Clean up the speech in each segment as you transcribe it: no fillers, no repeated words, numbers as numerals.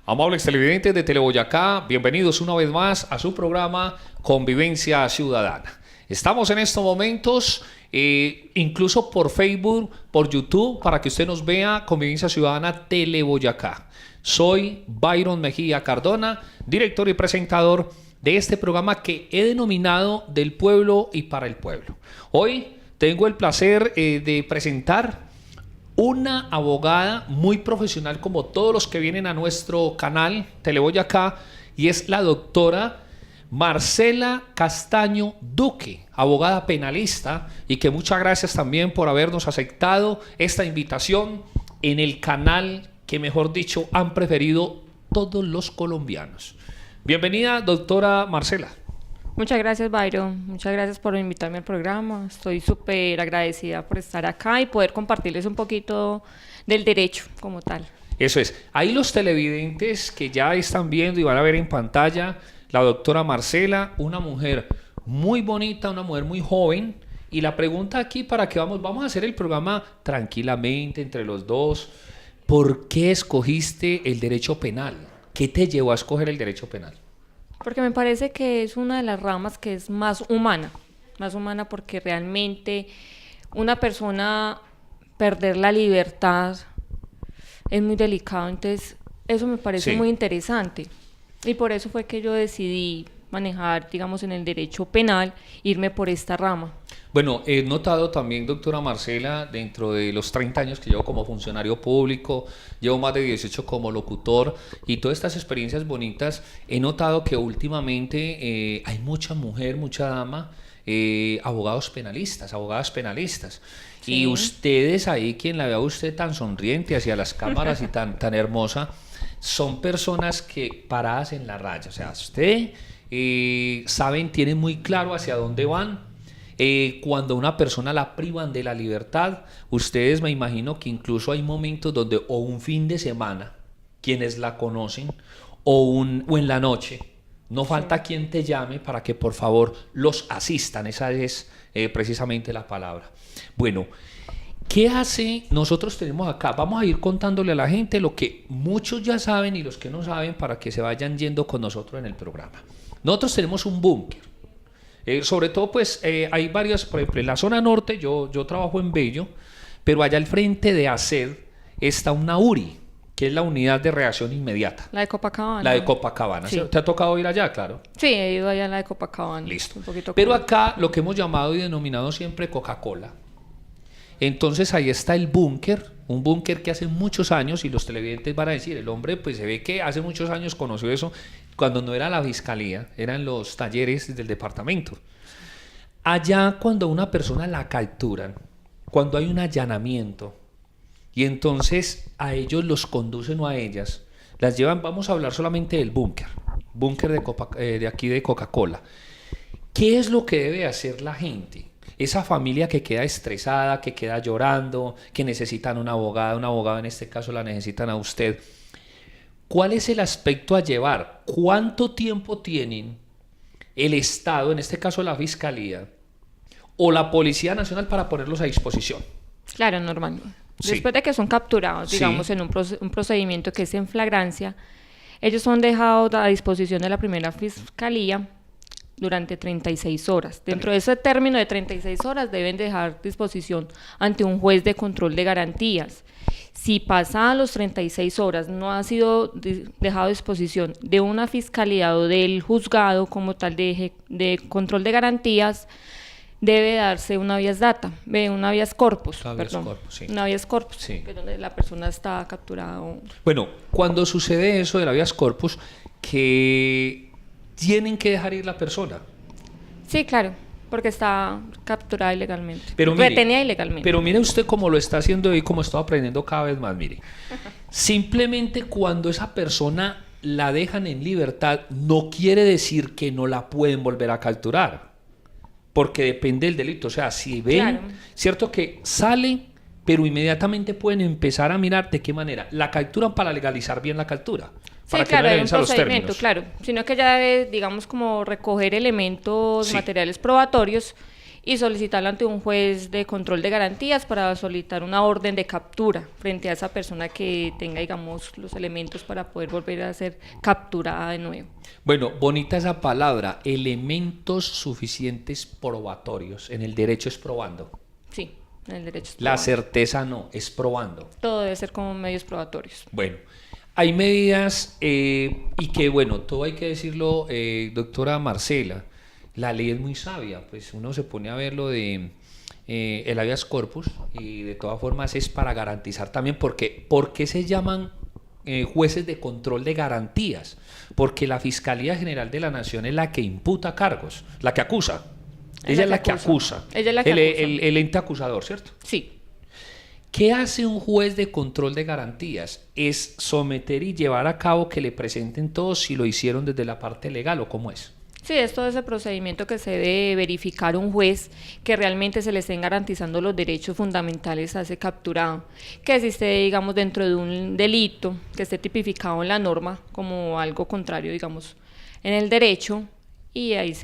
Amables televidentes de Teleboyacá, bienvenidos una vez más a su programa Convivencia Ciudadana. Estamos en estos momentos, incluso por Facebook, por YouTube, para que usted nos vea Convivencia Ciudadana Teleboyacá. Soy Byron Mejía Cardona, director y presentador de este programa que he denominado Del Pueblo y para el Pueblo. Hoy tengo el placer de presentar una abogada muy profesional como todos los que vienen a nuestro canal Teleboyacá, y es la doctora Marcela Castaño Duque, abogada penalista, y que muchas gracias también por habernos aceptado esta invitación en el canal que, mejor dicho, han preferido todos los colombianos. Bienvenida, doctora Marcela. Muchas gracias, Byron. Muchas gracias por invitarme al programa. Estoy súper agradecida por estar acá y poder compartirles un poquito del derecho como tal. Eso es. Ahí los televidentes que ya están viendo y van a ver en pantalla la doctora Marcela, una mujer muy bonita, una mujer muy joven. Y la pregunta aquí para que vamos a hacer el programa tranquilamente entre los dos. ¿Por qué escogiste el derecho penal? ¿Qué te llevó a escoger el derecho penal? Porque me parece que es una de las ramas que es más humana porque realmente una persona perder la libertad es muy delicado, entonces eso me parece muy interesante y por eso fue que yo decidí manejar, digamos, en el derecho penal, irme por esta rama. Bueno, he notado también, doctora Marcela, dentro de los 30 años que llevo como funcionario público, llevo más de 18 como locutor y todas estas experiencias bonitas, he notado que últimamente hay mucha mujer, mucha dama, abogadas penalistas. Sí. Y ustedes ahí, quien la vea a usted tan sonriente hacia las cámaras y tan hermosa, son personas que paradas en la raya, o sea, usted saben, tienen muy claro hacia dónde van. Cuando una persona la privan de la libertad, ustedes me imagino que incluso hay momentos donde o un fin de semana, quienes la conocen, o en la noche, no falta quien te llame para que por favor los asistan. Esa es precisamente la palabra. Bueno, ¿qué hace? Nosotros tenemos acá, vamos a ir contándole a la gente lo que muchos ya saben y los que no saben para que se vayan yendo con nosotros en el programa. Nosotros tenemos un búnker. Sobre todo, pues, hay varias, por ejemplo, en la zona norte, yo trabajo en Bello, pero allá al frente de ACED está una URI, que es la Unidad de Reacción Inmediata. La de Copacabana. La de Copacabana. Sí. ¿Te ha tocado ir allá, claro? Sí, he ido allá a la de Copacabana. Listo. Un poquito pero acá, lo que hemos llamado y denominado siempre Coca-Cola. Entonces, ahí está el búnker, un búnker que hace muchos años, y los televidentes van a decir, el hombre, pues, se ve que hace muchos años conoció eso, cuando no era la fiscalía, eran los talleres del departamento. Allá, cuando a una persona la capturan, cuando hay un allanamiento, y entonces a ellos los conducen o a ellas, las llevan, vamos a hablar solamente del búnker de aquí de Coca-Cola. ¿Qué es lo que debe hacer la gente? Esa familia que queda estresada, que queda llorando, que necesitan una abogada en este caso la necesitan a usted. ¿Cuál es el aspecto a llevar? ¿Cuánto tiempo tienen el Estado, en este caso la Fiscalía, o la Policía Nacional para ponerlos a disposición? Claro, normal. Después de que son capturados, digamos, en un procedimiento que es en flagrancia, ellos son dejados a disposición de la primera Fiscalía durante 36 horas. Dentro de ese término de 36 horas deben dejar disposición ante un juez de control de garantías. Si pasadas los 36 horas no ha sido dejado a disposición de una fiscalía o del juzgado como tal de control de garantías, debe darse una habeas data, una habeas corpus, una habeas corpus, sí. Que es donde la persona está capturada. Bueno, cuando sucede eso del habeas corpus, que tienen que dejar ir la persona. Sí, claro, porque está capturada ilegalmente, retenida ilegalmente. Pero mire usted cómo lo está haciendo y cómo está aprendiendo cada vez más, mire. Simplemente cuando esa persona la dejan en libertad, no quiere decir que no la pueden volver a capturar, porque depende del delito. O sea, si ven, cierto que sale, pero inmediatamente pueden empezar a mirar de qué manera la capturan para legalizar bien la captura. Sí, claro, hay un procedimiento, claro. Sino que ya debe, digamos, como recoger elementos materiales probatorios y solicitarlo ante un juez de control de garantías para solicitar una orden de captura frente a esa persona que tenga, digamos, los elementos para poder volver a ser capturada de nuevo. Bueno, bonita esa palabra, elementos suficientes probatorios. En el derecho es probando. Sí, en el derecho es La probando. certeza no, es probando. Todo debe ser como medios probatorios. Bueno, hay medidas y que, bueno, todo hay que decirlo, doctora Marcela, la ley es muy sabia, pues uno se pone a ver lo de el habeas corpus y de todas formas es para garantizar también, ¿por qué se llaman jueces de control de garantías? Porque la Fiscalía General de la Nación es la que imputa cargos, la que acusa. Ella es la que acusa. Ella es la que acusa. El ente acusador, ¿cierto? Sí. ¿Qué hace un juez de control de garantías? Es someter y llevar a cabo que le presenten todo si lo hicieron desde la parte legal o cómo es. Sí, es todo ese procedimiento que se debe verificar un juez que realmente se le estén garantizando los derechos fundamentales a ese capturado, que si esté, digamos, dentro de un delito, que esté tipificado en la norma como algo contrario, digamos, en el derecho, y ahí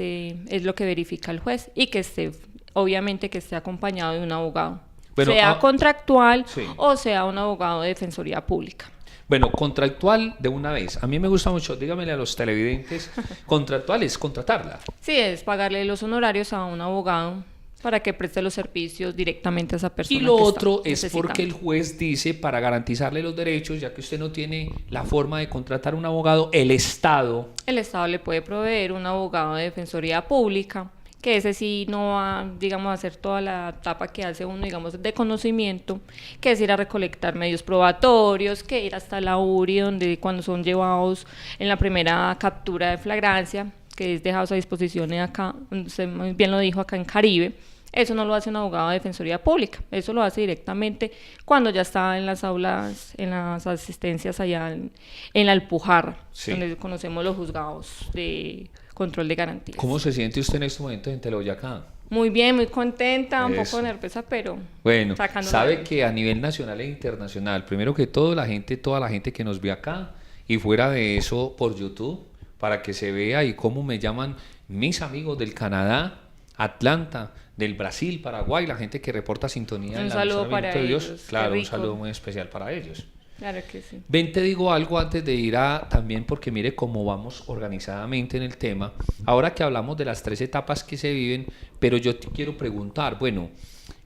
es lo que verifica el juez, y que esté, obviamente, que esté acompañado de un abogado, Bueno, sea contractual sí. o sea un abogado de defensoría pública. Bueno, contractual de una vez. A mí me gusta mucho, dígamele a los televidentes, contractual es contratarla. Sí, es pagarle los honorarios a un abogado para que preste los servicios directamente a esa persona. Y lo que otro está es necesitando. porque el juez dice, para garantizarle los derechos, ya que usted no tiene la forma de contratar un abogado, el Estado... El Estado le puede proveer un abogado de defensoría pública, que ese sí no va, digamos, a hacer toda la etapa que hace uno, digamos, de conocimiento, que es ir a recolectar medios probatorios, que ir hasta la URI, donde cuando son llevados en la primera captura de flagrancia, que es dejados a disposición acá, usted muy bien lo dijo, acá en Caribe. Eso no lo hace un abogado de defensoría pública, eso lo hace directamente cuando ya está en las aulas, en las asistencias allá en la Alpujarra, Sí. donde conocemos los juzgados de control de garantías. ¿Cómo se siente usted en este momento en Boyacá? Muy bien, muy contenta, un Eso. poco nerviosa, pero Bueno, sacando sabe la- que a nivel nacional e internacional, primero que todo, toda la gente que nos ve acá y fuera de eso por YouTube, para que se vea y cómo me llaman mis amigos del Canadá, Atlanta, del Brasil, Paraguay, la gente que reporta sintonía en Un la saludo emisora para Minuto de Dios. ellos, qué Claro, un rico. saludo muy especial para ellos. Claro que sí. Ven, te digo algo antes de ir a también porque mire cómo vamos organizadamente en el tema. Ahora que hablamos de las 3 etapas que se viven, pero yo te quiero preguntar, bueno,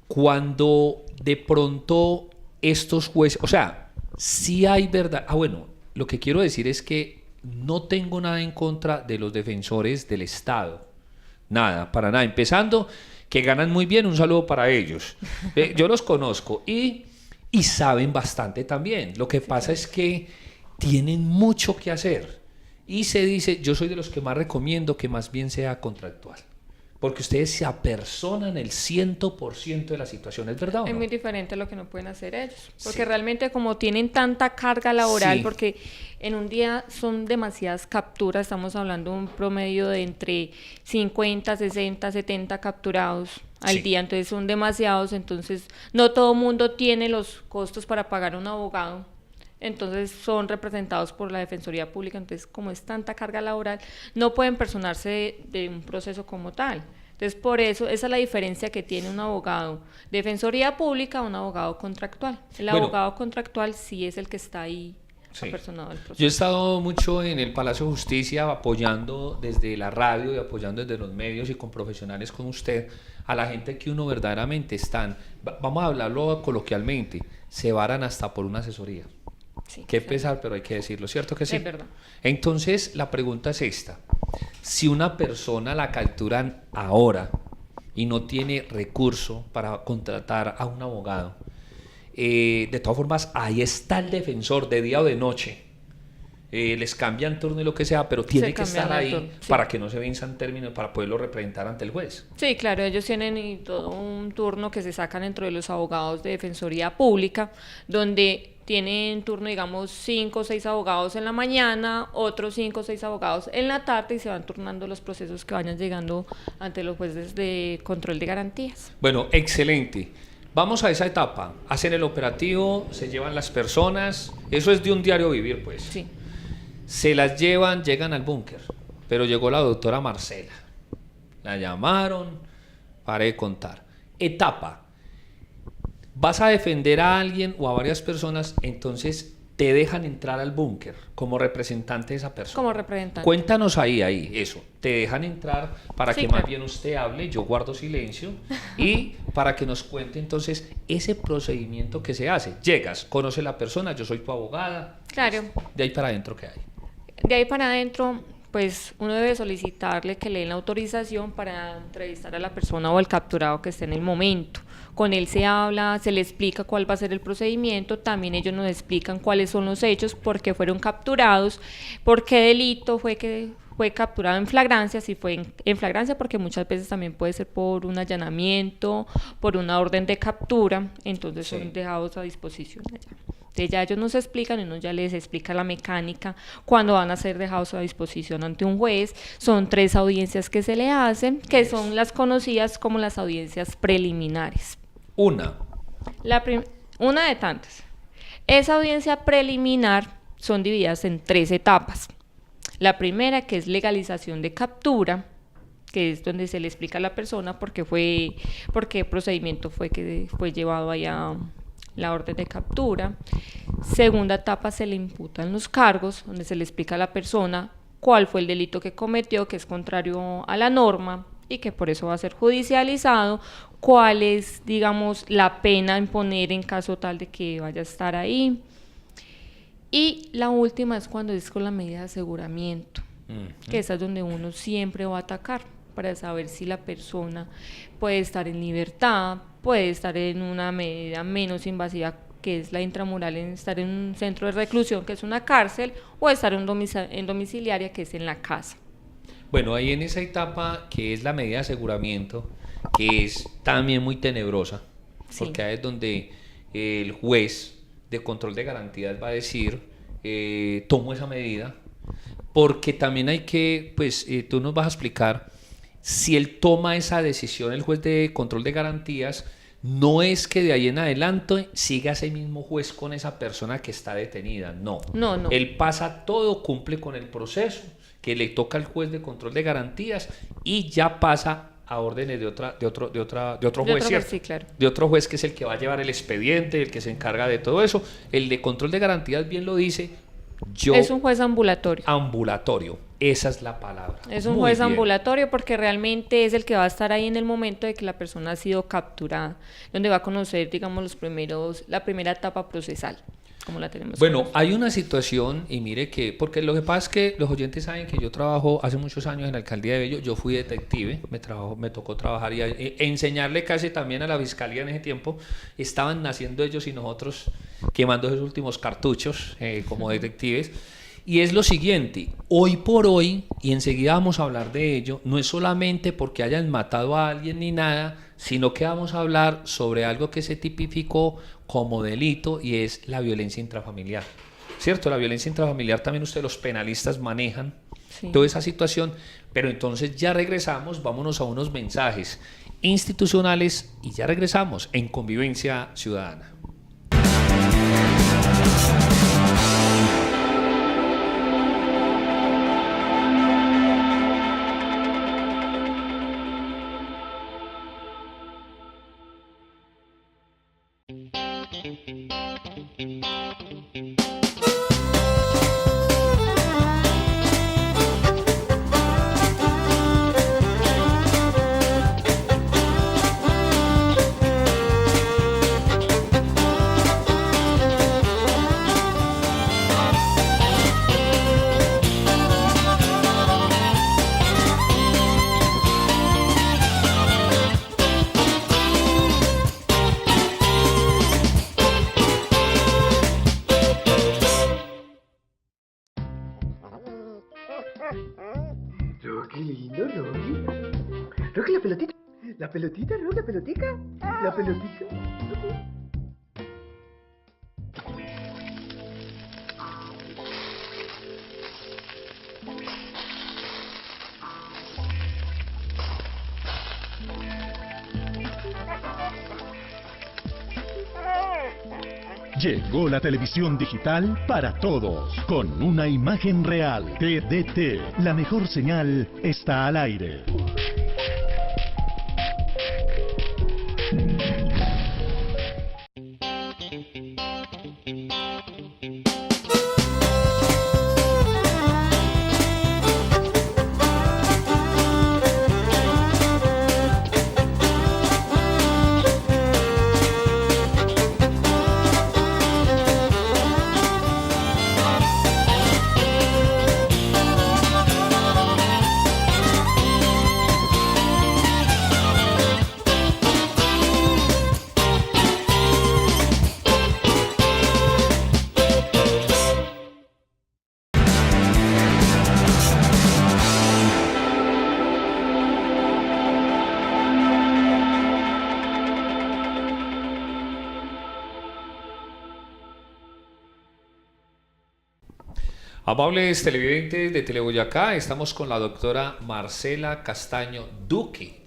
cuando de pronto estos jueces, o sea, si hay verdad, bueno, lo que quiero decir es que no tengo nada en contra de los defensores del Estado, nada, para nada, empezando que ganan muy bien, un saludo para ellos. Yo los conozco y saben bastante también. Lo que pasa es que tienen mucho que hacer. Y se dice, yo soy de los que más recomiendo que más bien sea contractual. Porque ustedes se apersonan el 100% de la situación, ¿es verdad o Es no? muy diferente a lo que no pueden hacer ellos, porque Sí. realmente como tienen tanta carga laboral, Sí. porque en un día son demasiadas capturas, estamos hablando de un promedio de entre 50, 60, 70 capturados al Sí. día, entonces son demasiados, entonces no todo mundo tiene los costos para pagar un abogado, entonces son representados por la Defensoría Pública, entonces como es tanta carga laboral, no pueden personarse de un proceso como tal. Entonces, por eso, esa es la diferencia que tiene un abogado de Defensoría Pública a un abogado contractual. El Bueno. abogado contractual sí es el que está ahí Sí. apersonado al proceso. Yo he estado mucho en el Palacio de Justicia apoyando desde la radio y apoyando desde los medios y con profesionales como usted a la gente que uno verdaderamente están, vamos a hablarlo coloquialmente, se varan hasta por una asesoría. Sí, Qué claro. pesar, pero hay que decirlo, ¿cierto que sí? Es verdad. Entonces, la pregunta es esta. Si una persona la capturan ahora y no tiene recurso para contratar a un abogado, de todas formas, ahí está el defensor de día o de noche. Les cambian turno y lo que sea, pero tiene que cambian estar el ahí turno, sí. para que no se venzan términos, para poderlo representar ante el juez. Sí, claro, ellos tienen y todo un turno que se sacan dentro de los abogados de Defensoría Pública, donde tienen turno, digamos, 5 o 6 abogados en la mañana, otros 5 o 6 abogados en la tarde y se van turnando los procesos que vayan llegando ante los jueces de control de garantías. Bueno, excelente. Vamos a esa etapa. Hacen el operativo, se llevan las personas. Eso es de un diario vivir, pues. Sí. Se las llevan, llegan al búnker. Pero llegó la doctora Marcela. La llamaron, pare de contar. Etapa. Vas a defender a alguien o a varias personas, entonces te dejan entrar al búnker como representante de esa persona. Como representante. Cuéntanos ahí, eso. Te dejan entrar para Sí, que claro. más bien usted hable, yo guardo silencio, y para que nos cuente entonces ese procedimiento que se hace. Llegas, conoce la persona, yo soy tu abogada. Claro. De ahí para adentro, ¿qué hay? De ahí para adentro, pues uno debe solicitarle que le den la autorización para entrevistar a la persona o al capturado que esté en el momento. Con él se habla, se le explica cuál va a ser el procedimiento, también ellos nos explican cuáles son los hechos, por qué fueron capturados, por qué delito fue que fue capturado en flagrancia, si fue en flagrancia, porque muchas veces también puede ser por un allanamiento, por una orden de captura, entonces Sí. son dejados a disposición allá. Entonces ya ellos nos explican y uno ya les explica la mecánica cuando van a ser dejados a disposición ante un juez. Son 3 audiencias que se le hacen, que son las conocidas como las audiencias preliminares. Una. Una de tantas. Esa audiencia preliminar son divididas en 3 etapas. La primera, que es legalización de captura, que es donde se le explica a la persona por qué procedimiento fue que fue llevado allá la orden de captura. Segunda etapa, se le imputan los cargos, donde se le explica a la persona cuál fue el delito que cometió, que es contrario a la norma y que por eso va a ser judicializado, cuál es, digamos, la pena a imponer en caso tal de que vaya a estar ahí. Y la última es cuando es con la medida de aseguramiento, que esa es donde uno siempre va a atacar para saber si la persona puede estar en libertad, puede estar en una medida menos invasiva, que es la intramural, en estar en un centro de reclusión, que es una cárcel, o estar en domiciliaria, que es en la casa. Bueno, ahí en esa etapa que es la medida de aseguramiento, que es también muy tenebrosa, Sí. porque ahí es donde el juez de control de garantías va a decir, tomo esa medida, porque también hay que, pues tú nos vas a explicar, si él toma esa decisión, el juez de control de garantías, no es que de ahí en adelante siga ese mismo juez con esa persona que está detenida, no. No. Él pasa todo, cumple con el proceso que le toca al juez de control de garantías y ya pasa a órdenes de otro juez, ¿cierto? Sí, claro. De otro juez que es el que va a llevar el expediente, el que se encarga de todo eso. El de control de garantías bien lo dice. Es un juez ambulatorio. Ambulatorio, esa es la palabra. Es un Muy juez bien. ambulatorio porque realmente es el que va a estar ahí en el momento de que la persona ha sido capturada, donde va a conocer, digamos, la primera etapa procesal, como la tenemos. Bueno, hay una situación, y mire que, porque lo que pasa es que los oyentes saben que yo trabajo hace muchos años en la alcaldía de Bello, yo fui detective, me tocó trabajar y enseñarle casi también a la fiscalía en ese tiempo. Estaban naciendo ellos y nosotros quemando esos últimos cartuchos como detectives. Y es lo siguiente, hoy por hoy, y enseguida vamos a hablar de ello, no es solamente porque hayan matado a alguien ni nada, sino que vamos a hablar sobre algo que se tipificó como delito y es la violencia intrafamiliar. ¿Cierto? La violencia intrafamiliar también ustedes los penalistas manejan Sí. toda esa situación, pero entonces ya regresamos, vámonos a unos mensajes institucionales y ya regresamos en Convivencia Ciudadana. Qué lindo, Rocky. Rocky, la pelotita. La pelotita, Rocky, la pelotica. La pelotita. Llegó la televisión digital para todos, con una imagen real. TDT, la mejor señal está al aire. Amables televidentes de Teleboyacá, estamos con la doctora Marcela Castaño Duque,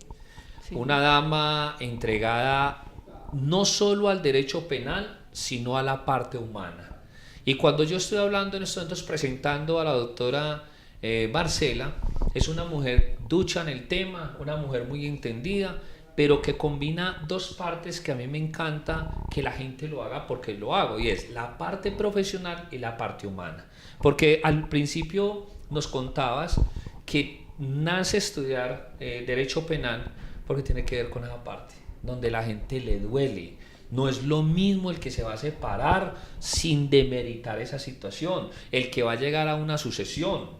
sí, una dama entregada no solo al derecho penal, sino a la parte humana. Y cuando yo estoy hablando en estos momentos, presentando a la doctora Marcela, es una mujer ducha en el tema, una mujer muy entendida, pero que combina dos partes que a mí me encanta que la gente lo haga porque lo hago, y es la parte profesional y la parte humana. Porque al principio nos contabas que nace estudiar derecho penal porque tiene que ver con esa parte, donde la gente le duele. No es lo mismo el que se va a separar sin demeritar esa situación, el que va a llegar a una sucesión,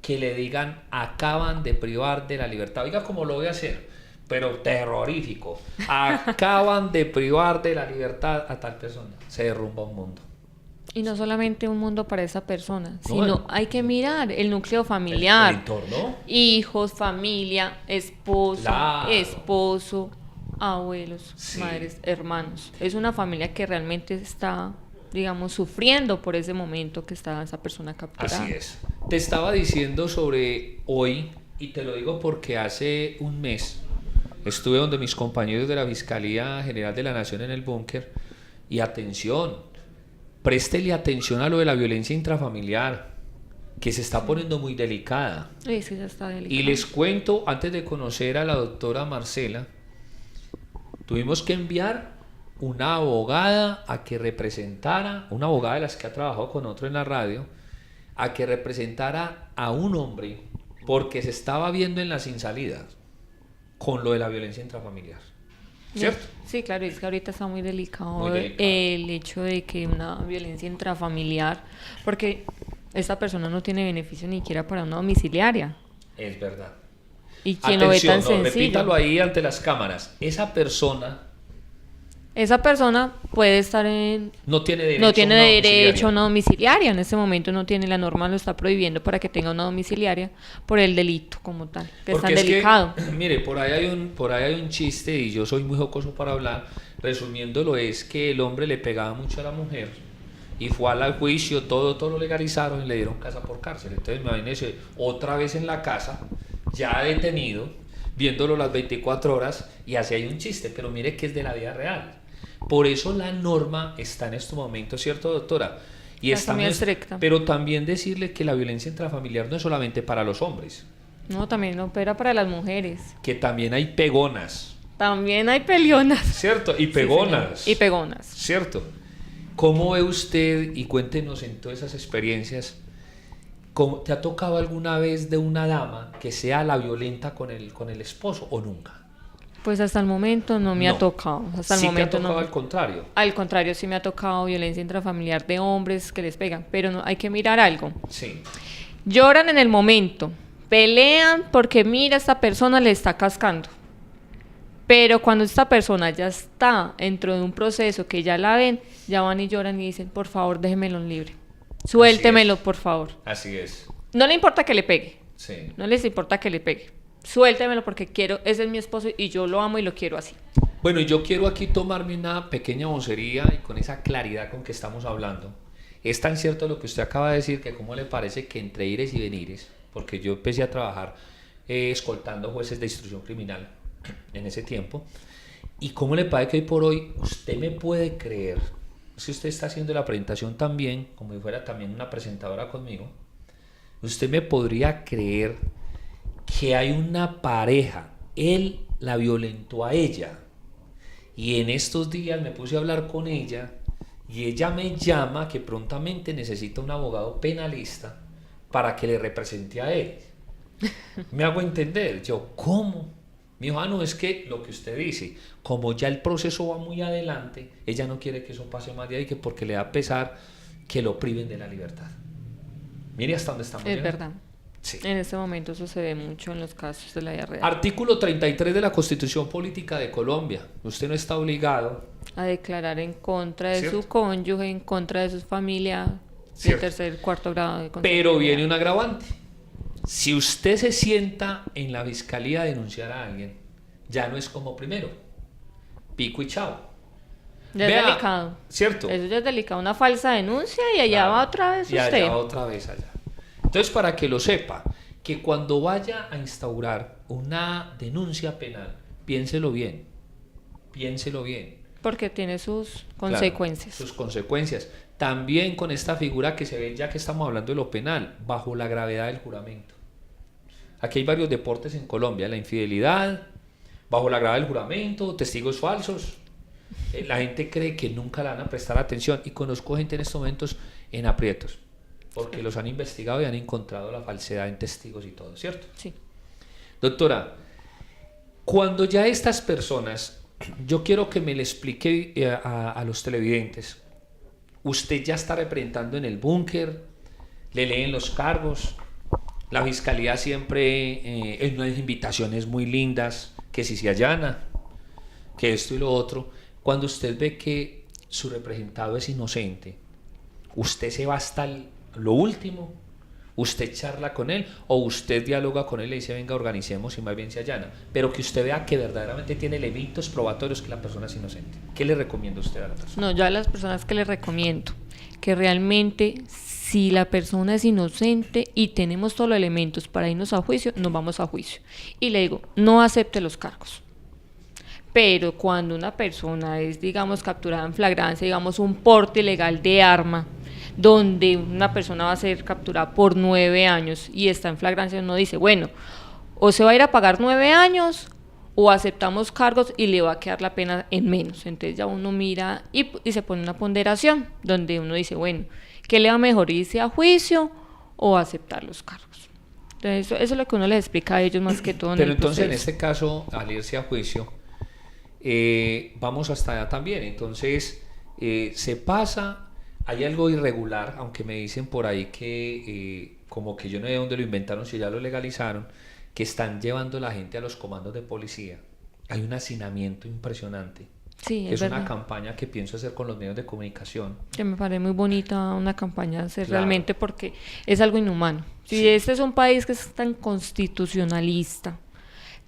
que le digan acaban de privar de la libertad. Oiga, ¿cómo lo voy a hacer? Pero terrorífico. Acaban de privar de la libertad a tal persona. Se derrumba un mundo. Y no solamente un mundo para esa persona, sino hay que mirar el núcleo familiar, el entorno, hijos, familia, esposo, abuelos, sí, madres, hermanos. Es una familia que realmente está, digamos, sufriendo por ese momento que está esa persona capturada. Así es. Te estaba diciendo sobre hoy, y te lo digo porque hace un mes estuve donde mis compañeros de la Fiscalía General de la Nación en el búnker, y atención, préstele atención a lo de la violencia intrafamiliar, que se está poniendo muy delicada. Sí, ya está delicada. Y les cuento, antes de conocer a la doctora Marcela, tuvimos que enviar una abogada a que representara, una abogada de las que ha trabajado con otro en la radio, a que representara a un hombre, porque se estaba viendo en las insalidas con lo de la violencia intrafamiliar. ¿Cierto? Sí, claro, es que ahorita está muy delicado el hecho de que una violencia intrafamiliar, porque esta persona no tiene beneficio ni siquiera para una domiciliaria. Es verdad. Y quien lo ve tan sencillo. Repítalo ahí ante las cámaras. Esa persona puede estar en... No tiene derecho a una domiciliaria. En este momento no tiene, la norma lo está prohibiendo para que tenga una domiciliaria por el delito como tal, que es tan delicado. Mire, por ahí hay un chiste, y yo soy muy jocoso para hablar, resumiéndolo, es que el hombre le pegaba mucho a la mujer y fue al juicio, todo lo legalizaron y le dieron casa por cárcel. Entonces imagínese, otra vez en la casa, ya detenido, viéndolo las 24 horas, y así hay un chiste, pero mire que es de la vida real. Por eso la norma está en este momento, ¿cierto, doctora? Y está muy estricta. Pero también decirle que la violencia intrafamiliar no es solamente para los hombres. No, también opera para las mujeres. Que también hay pegonas. También hay pelionas. ¿Cierto? Y pegonas. Sí, y pegonas. ¿Cierto? ¿Cómo ve usted, y cuéntenos en todas esas experiencias, ¿te ha tocado alguna vez de una dama que sea la violenta con el esposo o nunca? Pues hasta el momento no me ha tocado. Hasta el momento te ha tocado no. Al contrario. Al contrario, sí me ha tocado violencia intrafamiliar de hombres que les pegan, pero no, hay que mirar algo. Sí. Lloran en el momento, pelean porque mira, esta persona le está cascando. Pero cuando esta persona ya está dentro de un proceso que ya la ven, ya van y lloran y dicen, por favor, déjemelo libre. Suéltemelo, por favor. Así es. No le importa que le pegue. Sí. No les importa que le pegue. Suéltemelo porque quiero, ese es mi esposo y yo lo amo y lo quiero así. Bueno, y yo quiero aquí tomarme una pequeña vocería, y con esa claridad con que estamos hablando. Es tan cierto lo que usted acaba de decir, que cómo le parece que entre ires y venires, porque yo empecé a trabajar escoltando jueces de instrucción criminal en ese tiempo, y cómo le parece que hoy por hoy usted me puede creer, si usted está haciendo la presentación también, como si fuera también una presentadora conmigo, usted me podría creer que hay una pareja, él la violentó a ella, y en estos días me puse a hablar con ella, y ella me llama que prontamente necesita un abogado penalista para que le represente a él. ¿Me hago entender? Yo, ¿cómo? Me dijo, no, es que lo que usted dice, como ya el proceso va muy adelante, ella no quiere que eso pase más de ahí, que porque le da pesar que lo priven de la libertad. Mire hasta dónde estamos. Es verdad. Sí. En este momento sucede mucho en los casos de la vida real. Artículo 33 de la Constitución Política de Colombia. Usted no está obligado a declarar en contra de su cónyuge, en contra de su familia, de tercer, cuarto grado de consanguinidad. Pero viene un agravante. Si usted se sienta en la fiscalía a denunciar a alguien, ya no es como primero, pico y chao. Ya es delicado. ¿Cierto? Eso ya es delicado. Una falsa denuncia y allá va otra vez usted. Y allá va otra vez allá. Entonces, para que lo sepa, que cuando vaya a instaurar una denuncia penal, piénselo bien. Porque tiene sus consecuencias. Claro, sus consecuencias. También con esta figura que se ve, ya que estamos hablando de lo penal, bajo la gravedad del juramento. Aquí hay varios deportes en Colombia, la infidelidad, bajo la gravedad del juramento, testigos falsos. La gente cree que nunca le van a prestar atención y conozco gente en estos momentos en aprietos, porque los han investigado y han encontrado la falsedad en testigos y todo, ¿cierto? Sí. Doctora, cuando ya estas personas, yo quiero que me le explique a los televidentes, usted ya está representando en el búnker, le leen los cargos, la fiscalía siempre en unas invitaciones muy lindas, que si se allana, que esto y lo otro. Cuando usted ve que su representado es inocente, ¿usted se va hasta lo último? ¿Usted charla con él o usted dialoga con él y le dice venga, organicemos y más bien se allana? Pero que usted vea que verdaderamente tiene elementos probatorios que la persona es inocente. ¿Qué le recomienda usted a la persona? No, yo a las personas que les recomiendo que realmente si la persona es inocente y tenemos todos los elementos para irnos a juicio, nos vamos a juicio. Y le digo, no acepte los cargos. Pero cuando una persona es, digamos, capturada en flagrancia, digamos, un porte ilegal de arma, donde una persona va a ser capturada por 9 años y está en flagrancia, uno dice, bueno, o se va a ir a pagar 9 años o aceptamos cargos y le va a quedar la pena en menos. Entonces ya uno mira y se pone una ponderación donde uno dice, bueno, ¿qué le va mejor, irse a juicio o aceptar los cargos? Entonces eso es lo que uno les explica a ellos más que todo. Pero entonces en este caso, al irse a juicio, vamos hasta allá también. Entonces se pasa, hay algo irregular, aunque me dicen por ahí que como que yo no sé de dónde lo inventaron, si ya lo legalizaron, que están llevando la gente a los comandos de policía. Hay un hacinamiento impresionante. Sí, es una campaña que pienso hacer con los medios de comunicación. Que me parece muy bonita una campaña hacer, claro, realmente, porque es algo inhumano. Si este es un país que es tan constitucionalista,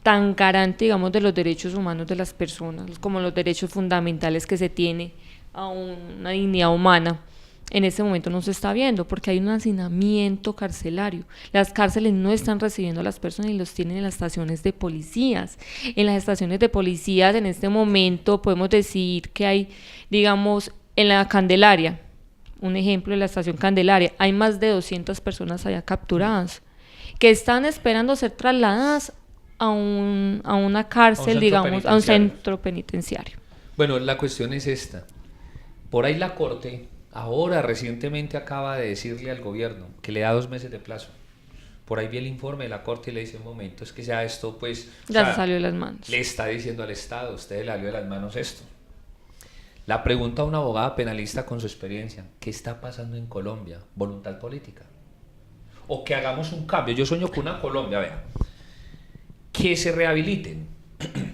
tan garante, digamos, de los derechos humanos de las personas, como los derechos fundamentales que se tiene a una dignidad humana, en este momento no se está viendo porque hay un hacinamiento carcelario. Las cárceles no están recibiendo a las personas y los tienen en las estaciones de policías. En las estaciones de policías en este momento podemos decir que hay, digamos, en la Candelaria, un ejemplo de la estación Candelaria, hay más de 200 personas allá capturadas que están esperando ser trasladadas a una cárcel, digamos, a un centro penitenciario. Bueno, la cuestión es esta. Por ahí la Corte ahora recientemente acaba de decirle al gobierno que le da 2 meses de plazo. Por ahí vi el informe de la Corte y le dice un momento, es que ya esto pues... Ya se salió de las manos. Le está diciendo al Estado, usted le salió de las manos esto. La pregunta a una abogada penalista con su experiencia, ¿qué está pasando en Colombia? ¿Voluntad política? O que hagamos un cambio. Yo sueño con una Colombia, vea, que se rehabiliten.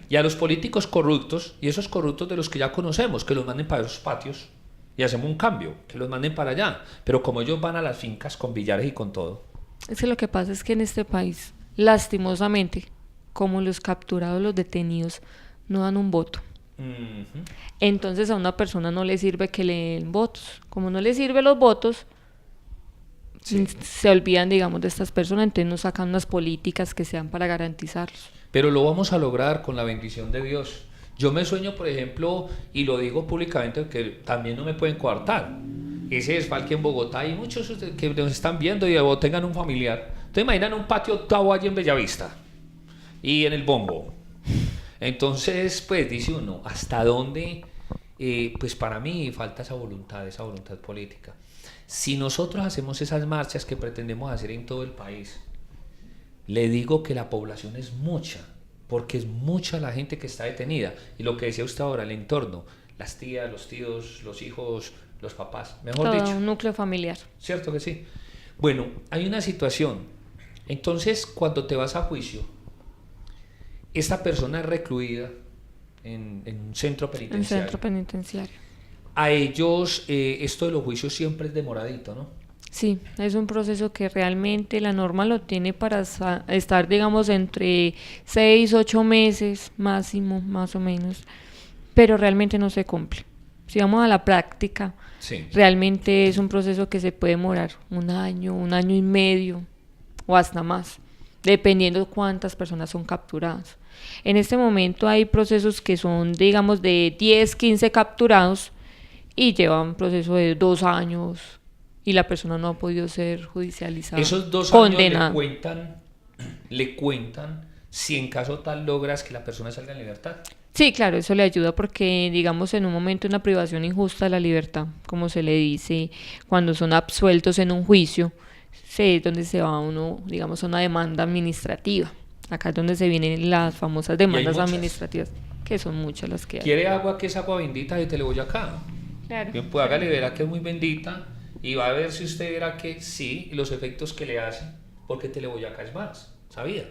Y a los políticos corruptos, y esos corruptos de los que ya conocemos, que los manden para esos patios y hacemos un cambio, que los manden para allá. Pero como ellos van a las fincas con billares y con todo. Es que lo que pasa es que en este país, lastimosamente, como los capturados, los detenidos, no dan un voto. Uh-huh. Entonces a una persona no le sirve que le den votos. Como no le sirven los votos, sí, se olvidan, digamos, de estas personas, entonces no sacan unas políticas que sean para garantizarlos. Pero lo vamos a lograr con la bendición de Dios. Yo me sueño, por ejemplo, y lo digo públicamente, que también no me pueden coartar. Ese desfalque en Bogotá, hay muchos que nos están viendo y o tengan un familiar. Entonces imaginan un patio octavo allí en Bellavista y en el Bombo. Entonces, pues dice uno, ¿hasta dónde? Pues para mí falta esa voluntad política. Si nosotros hacemos esas marchas que pretendemos hacer en todo el país, le digo que la población es mucha, porque es mucha la gente que está detenida. Y lo que decía usted ahora, el entorno, las tías, los tíos, los hijos, los papás, mejor todo dicho. Un núcleo familiar. ¿Cierto que sí? Bueno, hay una situación. Entonces, cuando te vas a juicio, esta persona es recluida en un centro penitenciario. En centro penitenciario. A ellos, esto de los juicios siempre es demoradito, ¿no? Sí, es un proceso que realmente la norma lo tiene para estar, digamos, entre 6, 8 meses máximo, más o menos, pero realmente no se cumple. Si vamos a la práctica, Sí. realmente es un proceso que se puede demorar 1 año y medio o hasta más, dependiendo de cuántas personas son capturadas. En este momento hay procesos que son, digamos, de 10, 15 capturados y llevan un proceso de 2 años y la persona no ha podido ser judicializada. Esos 2 condenada. años le cuentan si en caso tal logras que la persona salga en libertad. Sí, claro, eso le ayuda porque, digamos, en un momento una privación injusta de la libertad, como se le dice, cuando son absueltos en un juicio, es donde se va uno, digamos, a una demanda administrativa. Acá es donde se vienen las famosas demandas administrativas, que son muchas las que hay. ¿Quiere agua que es agua bendita de Teleboyacá? Claro. Bien, pues hágale, verá que es muy bendita y va a ver si usted verá que sí, y los efectos que le hacen, porque Teleboyacá es más, ¿sabía?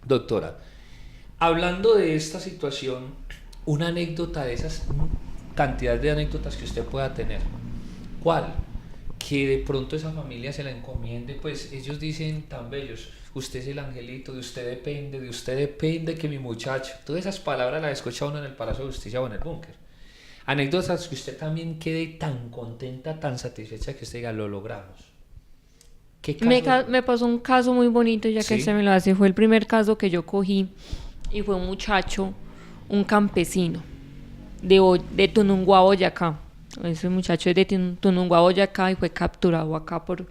Doctora, hablando de esta situación, una anécdota de esas cantidad de anécdotas que usted pueda tener, ¿cuál? Que de pronto esa familia se la encomiende, pues ellos dicen tan bellos, usted es el angelito, de usted depende que mi muchacho, todas esas palabras las escucha uno en el Palacio de Justicia o en el búnker. Anécdotas que usted también quede tan contenta, tan satisfecha que usted diga, lo logramos. ¿Qué caso? Me pasó un caso muy bonito, ya que ¿Sí? usted me lo hace. Fue el primer caso que yo cogí y fue un muchacho, un campesino de Tunungua, Boyacá. Ese muchacho es de Tunungua, Boyacá y fue capturado acá por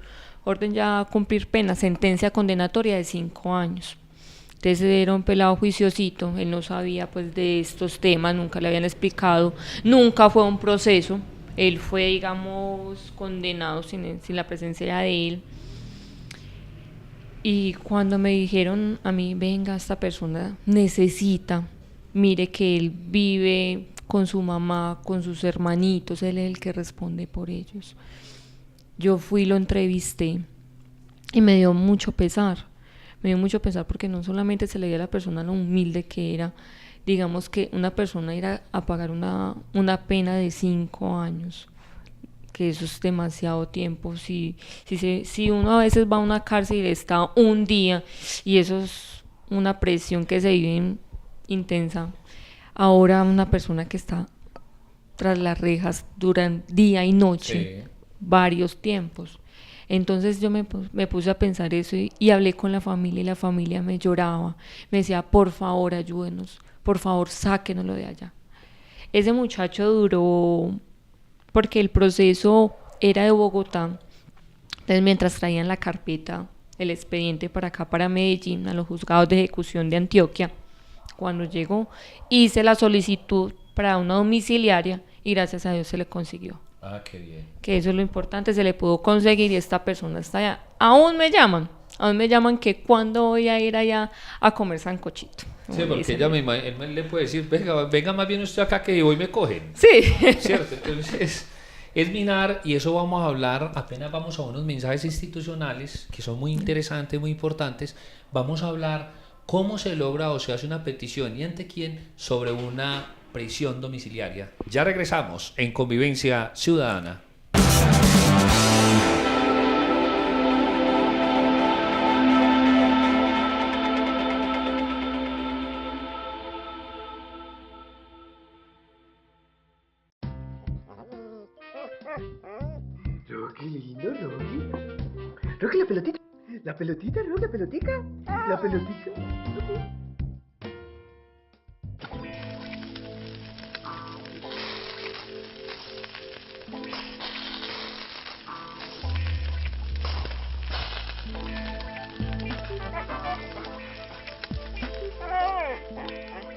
orden ya a cumplir pena, sentencia condenatoria de 5 años. Entonces era un pelado juiciosito, él no sabía pues de estos temas, nunca le habían explicado, nunca fue un proceso, él fue, digamos, condenado sin la presencia de él. Y cuando me dijeron a mí, venga, esta persona necesita, mire que él vive con su mamá, con sus hermanitos, él es el que responde por ellos. Yo fui, lo entrevisté y me dio mucho pesar porque no solamente se le dio a la persona lo humilde que era, digamos que una persona ir a pagar una pena de 5 años, que eso es demasiado tiempo. Si uno a veces va a una cárcel y está un día y eso es una presión que se vive intensa, ahora una persona que está tras las rejas durante día y noche, sí, varios tiempos. Entonces yo me puse a pensar eso y hablé con la familia y la familia me lloraba, me decía, por favor ayúdenos, por favor sáquenoslo de allá. Ese muchacho duró, porque el proceso era de Bogotá, entonces mientras traían la carpeta, el expediente para acá, para Medellín, a los juzgados de ejecución de Antioquia, cuando llegó hice la solicitud para una domiciliaria y gracias a Dios se le consiguió. Ah, qué bien. Que eso es lo importante, se le pudo conseguir y esta persona está allá. Aún me llaman que cuándo voy a ir allá a comer sancochito. Sí, porque ella él le puede decir, venga más bien usted acá que hoy me cogen. Sí. ¿Cierto? Entonces es minar, y eso vamos a hablar, apenas vamos a unos mensajes institucionales que son muy interesantes, muy importantes. Vamos a hablar cómo se logra o se hace una petición y ante quién sobre una prisión domiciliaria. Ya regresamos en Convivencia Ciudadana. Rocky, lindo, Rocky. Rocky, la pelotita. La pelotita, Rocky, la pelotica. La pelotita. Rocky.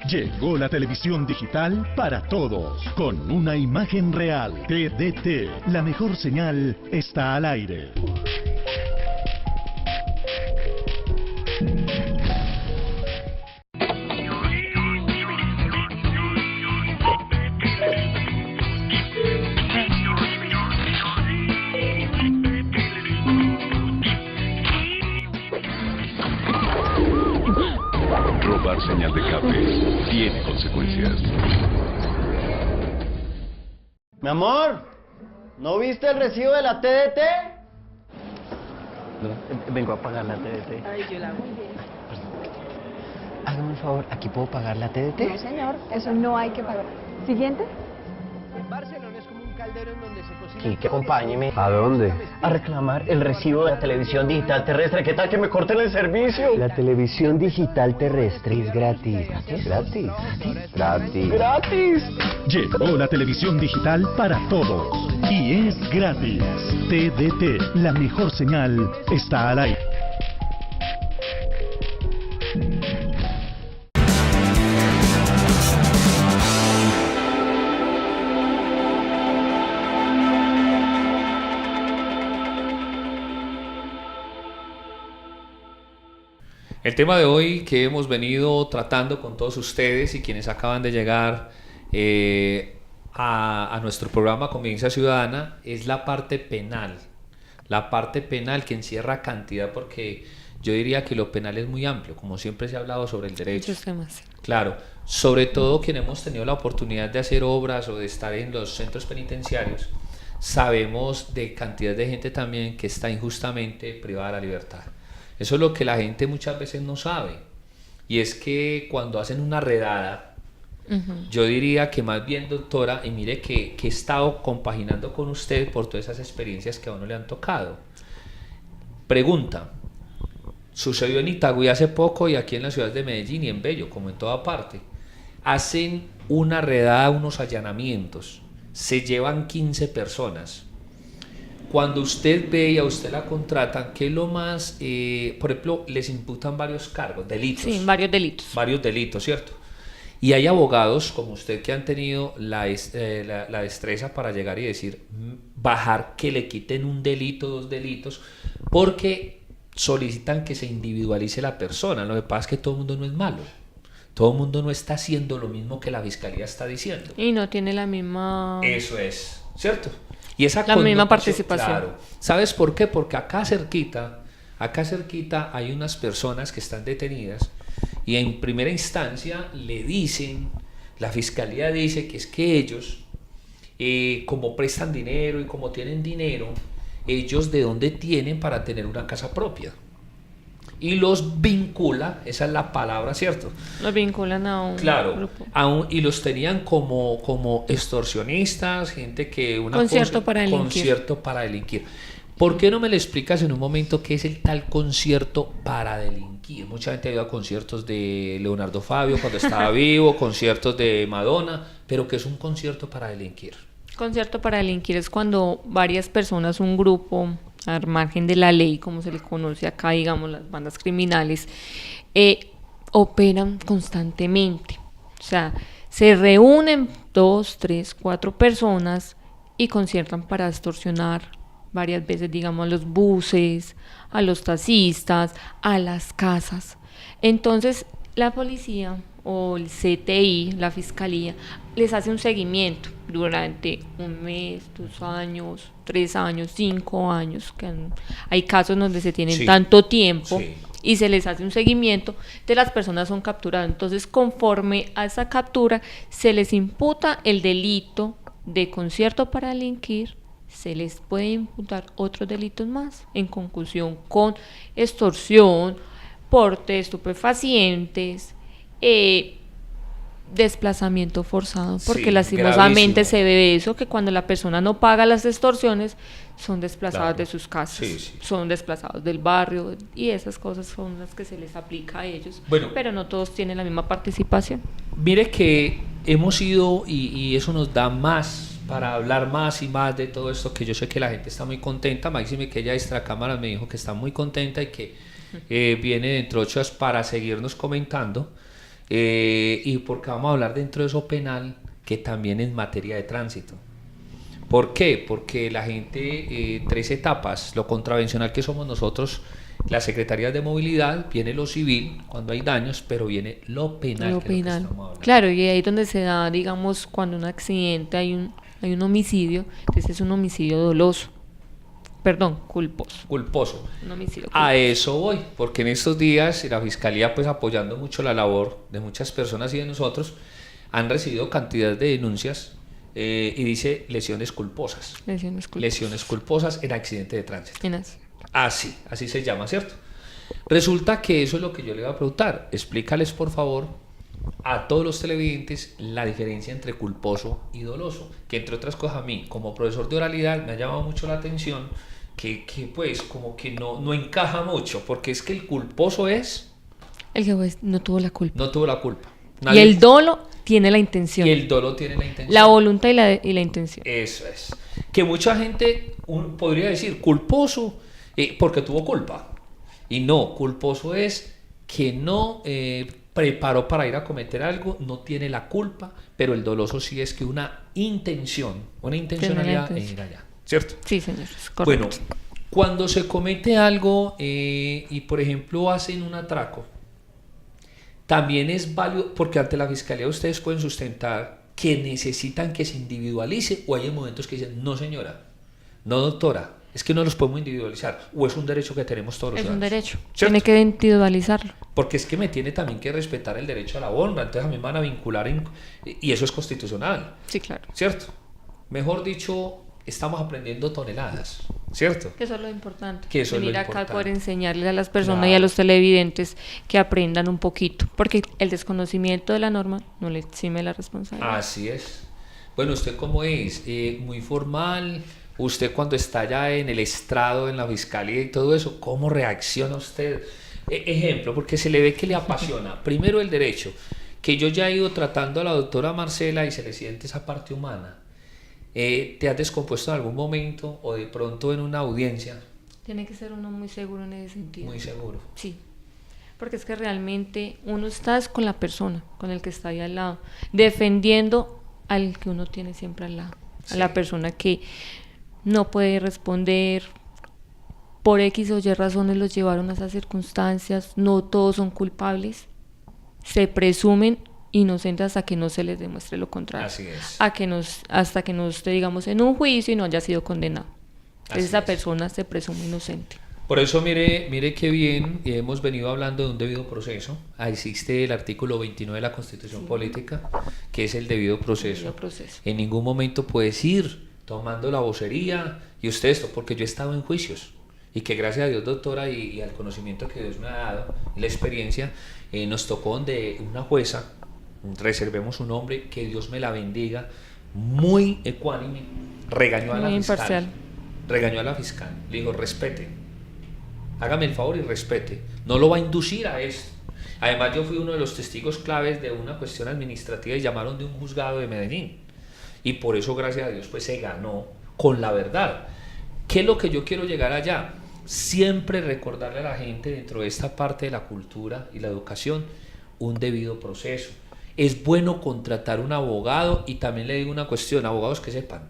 Llegó la televisión digital para todos, con una imagen real. TDT, la mejor señal está al aire. Robar señal de cable tiene consecuencias. Mi amor, ¿no viste el recibo de la TDT? No, vengo a pagar la TDT. Ay, yo la hago bien. Hágame un favor, ¿aquí puedo pagar la TDT? No, señor, eso no hay que pagar. Siguiente. caldero en donde se cocina. Quique, acompáñeme. ¿A dónde? A reclamar el recibo de la televisión digital terrestre. ¿Qué tal que me corten el servicio? La televisión digital terrestre es gratis. ¿Gratis? Gratis. ¡Gratis! Llegó la televisión digital para todos y es gratis. TDT, la mejor señal, está al aire. El tema de hoy que hemos venido tratando con todos ustedes y quienes acaban de llegar a nuestro programa Convivencia Ciudadana es la parte penal. La parte penal que encierra cantidad, porque yo diría que lo penal es muy amplio, como siempre se ha hablado sobre el derecho. Muchos temas. Claro, sobre todo quienes hemos tenido la oportunidad de hacer obras o de estar en los centros penitenciarios, sabemos de cantidad de gente también que está injustamente privada de la libertad. Eso es lo que la gente muchas veces no sabe, y es que cuando hacen una redada, yo diría que más bien, doctora, y mire que he estado compaginando con usted por todas esas experiencias que a uno le han tocado. Pregunta, sucedió en Itagüí hace poco y aquí en la ciudad de Medellín y en Bello, como en toda parte. Hacen una redada, unos allanamientos, se llevan 15 personas. Cuando usted ve y a usted la contratan, ¿qué es lo más? Por ejemplo, les imputan varios cargos, delitos. Sí, varios delitos. Varios delitos, ¿cierto? Y hay abogados como usted que han tenido la destreza para llegar y decir, bajar, que le quiten un delito, 2 delitos, porque solicitan que se individualice la persona. Lo que pasa es que todo el mundo no es malo. Todo el mundo no está haciendo lo mismo que la fiscalía está diciendo. Y no tiene la misma... Eso es, ¿cierto? Y esa la misma participación. Claro. ¿Sabes por qué? Porque acá cerquita hay unas personas que están detenidas y en primera instancia le dicen, la fiscalía dice que es que ellos, como prestan dinero y como tienen dinero, ellos de dónde tienen para tener una casa propia. Y los vincula, esa es la palabra, ¿cierto? Los vinculan a un grupo. Y los tenían como extorsionistas, gente que... Concierto para delinquir. Concierto para delinquir. ¿Por qué no me le explicas en un momento qué es el tal concierto para delinquir? Mucha gente ha ido a conciertos de Leonardo Fabio cuando estaba vivo, conciertos de Madonna, pero ¿qué es un concierto para delinquir? Concierto para delinquir es cuando varias personas, un grupo... al margen de la ley, como se le conoce acá, digamos, las bandas criminales, operan constantemente. O sea, se reúnen 2, 3, 4 personas y conciertan para extorsionar varias veces, digamos, a los buses, a los taxistas, a las casas. Entonces, la policía o el CTI, la fiscalía, les hace un seguimiento durante 1 mes, 2 años, 3 años, 5 años, que hay casos donde se tienen tanto tiempo y se les hace un seguimiento, de las personas son capturadas. Entonces, conforme a esa captura, se les imputa el delito de concierto para delinquir, se les puede imputar otros delitos más, en conjunción con extorsión, porte de estupefacientes, desplazamiento forzado, porque lastimosamente se ve de eso, que cuando la persona no paga las extorsiones, son desplazadas de sus casas, son desplazados del barrio, y esas cosas son las que se les aplica a ellos, pero no todos tienen la misma participación. Mire que hemos ido, y eso nos da más para hablar más y más de todo esto, que yo sé que la gente está muy contenta. Máxime que ella extra cámaras me dijo que está muy contenta y que viene dentro de 8 horas para seguirnos comentando. Y porque vamos a hablar dentro de eso penal, que también es materia de tránsito. ¿Por qué? Porque la gente, 3 etapas, lo contravencional que somos nosotros, las secretarías de movilidad, viene lo civil cuando hay daños, pero viene lo penal. Lo penal. Claro, y ahí es donde se da, digamos, cuando un accidente, hay un homicidio, entonces es un homicidio doloso. Perdón, culposo. Un homicidio culposo. A eso voy, porque en estos días la Fiscalía, pues apoyando mucho la labor de muchas personas y de nosotros, han recibido cantidad de denuncias y dice lesiones culposas. Lesiones culposas en accidente de tránsito. Así se llama, ¿cierto? Resulta que eso es lo que yo le iba a preguntar. Explícales, por favor, a todos los televidentes la diferencia entre culposo y doloso, que entre otras cosas a mí, como profesor de oralidad, me ha llamado mucho la atención que pues como que no encaja mucho, porque es que el culposo es... El que pues, no tuvo la culpa. No tuvo la culpa. Y el dolo tiene la intención. Y el dolo tiene la intención. La voluntad y la intención. Eso es. Que mucha gente podría decir culposo porque tuvo culpa. Y no, culposo es que no preparó para ir a cometer algo, no tiene la culpa, pero el doloso sí es que una intencionalidad en ir allá. ¿Cierto? Sí, señor. Es correcto. Bueno, cuando se comete algo y por ejemplo hacen un atraco, también es válido, porque ante la fiscalía ustedes pueden sustentar que necesitan que se individualice, o hay momentos que dicen, no señora, no doctora, es que no los podemos individualizar, o es un derecho que tenemos todos los ciudadanos. Es un derecho, ¿cierto? tiene que individualizarlo. Porque es que me tiene también que respetar el derecho a la honra, entonces a mí me van a vincular, y eso es constitucional. Sí, claro. ¿Cierto? Mejor dicho, estamos aprendiendo toneladas, ¿cierto? Que eso es lo importante. Que eso venir es lo acá importante. poder enseñarle a las personas Claro. y a los televidentes que aprendan un poquito, porque el desconocimiento de la norma no le exime la responsabilidad. Así es. Bueno, ¿usted cómo es? Muy formal. Usted cuando está ya en el estrado, en la fiscalía y todo eso, ¿cómo reacciona usted? Ejemplo, porque se le ve que le apasiona. Primero el derecho, que yo ya he ido tratando a la doctora Marcela y se le siente esa parte humana. ¿Te has descompuesto en algún momento o de pronto en una audiencia? Tiene que ser uno muy seguro en ese sentido. Muy seguro. Sí, porque es que realmente uno está con la persona, con el que está ahí al lado, defendiendo al que uno tiene siempre al lado, Sí. a la persona que no puede responder, por X o Y razones los llevaron a esas circunstancias, no todos son culpables, se presumen inocentes hasta que no se les demuestre lo contrario. Así es. Hasta que no esté, digamos, en un juicio y no haya sido condenado. Entonces Así esa es. persona se presume inocente. Por eso mire qué bien, y hemos venido hablando de un debido proceso. Ahí existe el artículo 29 de la Constitución Política, que es el debido proceso. Debido proceso. En ningún momento puedes ir tomando la vocería y usted esto, porque yo he estado en juicios y que gracias a Dios, doctora, y al conocimiento que Dios me ha dado, y la experiencia, nos tocó donde una jueza, reservemos un nombre, que Dios me la bendiga, muy ecuánime, regañó a la Muy fiscal. imparcial. Regañó a la fiscal, le dijo, respete, hágame el favor y respete, no lo va a inducir a esto. Además yo fui uno de los testigos claves de una cuestión administrativa y llamaron de un juzgado de Medellín, y por eso gracias a Dios pues se ganó con la verdad. ¿Qué es lo que yo quiero llegar allá? Siempre recordarle a la gente dentro de esta parte de la cultura y la educación un debido proceso. Es bueno contratar un abogado, y también le digo una cuestión, abogados que sepan,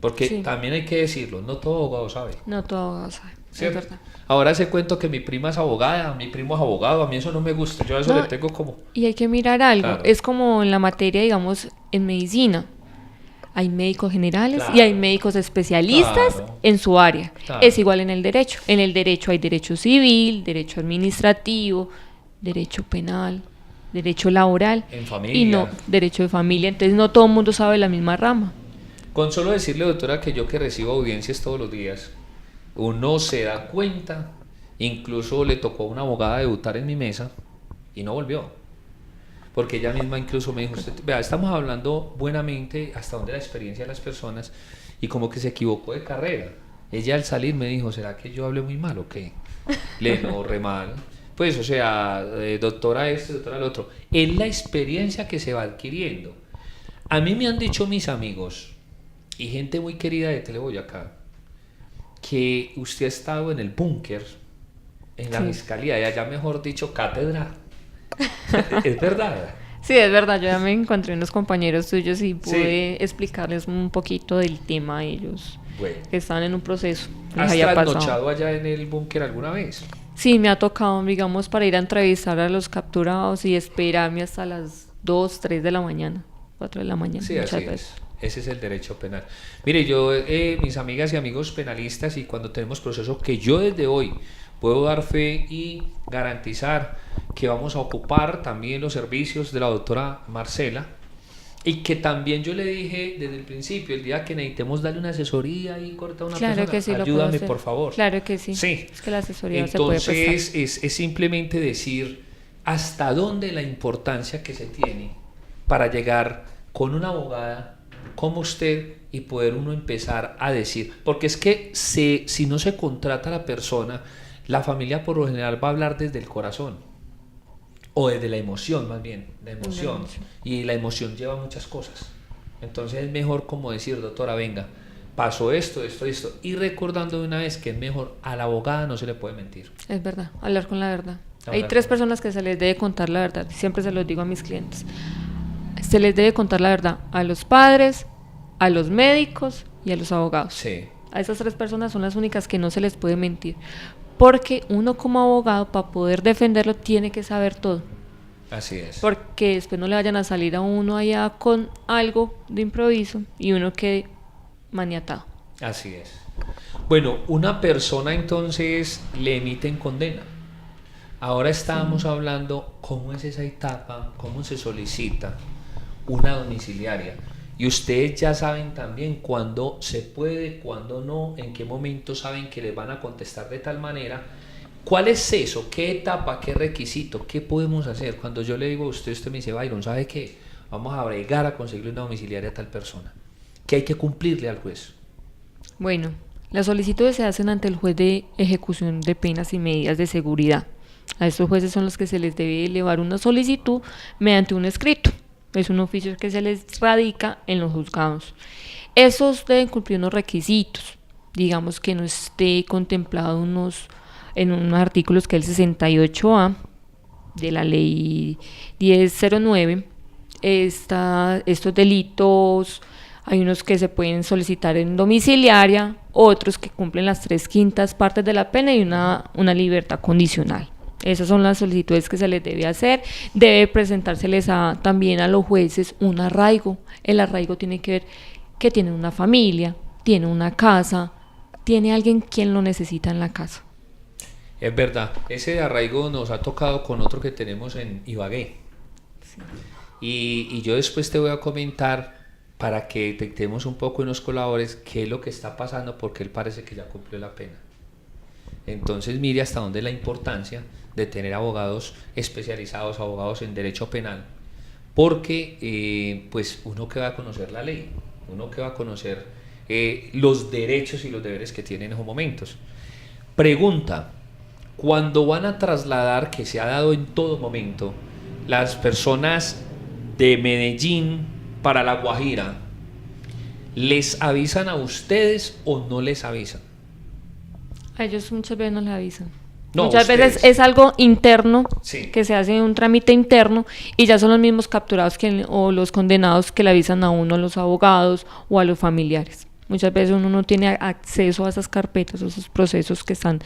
porque Sí. también hay que decirlo, no todo abogado sabe. No todo abogado sabe, ¿Cierto? es verdad. Ahora ese cuento que mi prima es abogada, mi primo es abogado, a mí eso no me gusta, yo a eso No, le tengo como... Y hay que mirar algo, Claro. es como en la materia, digamos, en medicina. Hay médicos generales Claro. y hay médicos especialistas Claro. en su área. Claro. Es igual en el derecho. En el derecho hay derecho civil, derecho administrativo, derecho penal, derecho laboral En familia. y no derecho de familia. Entonces no todo el mundo sabe la misma rama. Con solo decirle, doctora, que yo que recibo audiencias todos los días, uno se da cuenta, incluso le tocó a una abogada debutar en mi mesa y no volvió. Porque ella misma incluso me dijo, usted, vea, estamos hablando buenamente hasta donde la experiencia de las personas, y como que se equivocó de carrera. Ella al salir me dijo, ¿será que yo hablé muy mal o qué? Le no, re mal. Pues, o sea, doctora esto, doctora lo otro. Es la experiencia que se va adquiriendo. A mí me han dicho mis amigos y gente muy querida de Teleboyacá que usted ha estado en el búnker, en la Sí. fiscalía, y allá mejor dicho, cátedra. Es verdad. Sí, es verdad, yo ya me encontré unos compañeros tuyos y pude explicarles un poquito del tema a ellos, Bueno, que estaban en un proceso. Les ¿has había pasado. trasnochado allá en el búnker alguna vez? Sí, me ha tocado, digamos, para ir a entrevistar a los capturados y esperarme hasta las 2, 3 de la mañana, 4 de la mañana, Sí, muchas así veces. es. Ese es el derecho penal. Mire, yo, mis amigas y amigos penalistas, y cuando tenemos proceso, que yo desde hoy puedo dar fe y garantizar que vamos a ocupar también los servicios de la doctora Marcela, y que también yo le dije desde el principio, el día que necesitemos darle una asesoría y corta a una Claro persona, que sí, lo puedo ayúdame hacer. por favor. Claro que sí. Sí. Es que la asesoría se puede prestar. Entonces es simplemente decir hasta dónde la importancia que se tiene para llegar con una abogada como usted y poder uno empezar a decir, porque es que si no se contrata a la persona, la familia por lo general va a hablar desde el corazón o desde la emoción, más bien, la emoción, y la emoción lleva muchas cosas. Entonces es mejor como decir, doctora, venga, pasó esto, y recordando de una vez que es mejor, a la abogada no se le puede mentir. Es verdad, hablar con la verdad. Hay 3 personas que se les debe contar la verdad, siempre se los digo a mis clientes. Se les debe contar la verdad a los padres, a los médicos y a los abogados. Sí. A esas 3 personas son las únicas que no se les puede mentir, porque uno como abogado, para poder defenderlo, tiene que saber todo. Así es. Porque después no le vayan a salir a uno allá con algo de improviso y uno quede maniatado. Así es. Bueno, una persona entonces le emiten condena. Ahora estábamos hablando cómo es esa etapa, cómo se solicita una domiciliaria. Y ustedes ya saben también cuándo se puede, cuándo no, en qué momento saben que les van a contestar de tal manera. ¿Cuál es eso? ¿Qué etapa? ¿Qué requisito? ¿Qué podemos hacer? Cuando yo le digo a usted me dice, Byron, ¿sabe qué? Vamos a bregar a conseguirle una domiciliaria a tal persona. ¿Qué hay que cumplirle al juez? Bueno, las solicitudes se hacen ante el juez de ejecución de penas y medidas de seguridad. A estos jueces son los que se les debe elevar una solicitud mediante un escrito. Es un oficio que se les radica en los juzgados. Esos deben cumplir unos requisitos. Digamos que no esté contemplado en unos artículos que es el 68A de la ley 1009. Estos delitos, hay unos que se pueden solicitar en domiciliaria, otros que cumplen las 3/5 partes de la pena y una libertad condicional. Esas son las solicitudes que se les debe hacer. Debe presentárseles también a los jueces un arraigo. El arraigo tiene que ver que tiene una familia, tiene una casa, tiene alguien quien lo necesita en la casa. Es verdad, ese arraigo nos ha tocado con otro que tenemos en Ibagué. Sí. Y yo después te voy a comentar para que detectemos un poco y nos colabores qué es lo que está pasando, porque él parece que ya cumplió la pena. Entonces mire hasta dónde es la importancia de tener abogados especializados, abogados en derecho penal, porque pues uno que va a conocer la ley, uno que va a conocer los derechos y los deberes que tiene en esos momentos. Pregunta, cuando van a trasladar, que se ha dado en todo momento, las personas de Medellín para La Guajira, ¿les avisan a ustedes o no les avisan? A ellos muchas veces no les avisan. No, muchas ustedes. veces es algo interno, sí, que se hace un trámite interno y ya son los mismos capturados o los condenados que le avisan a uno, a los abogados o a los familiares. Muchas veces uno no tiene acceso a esas carpetas, a esos procesos que están,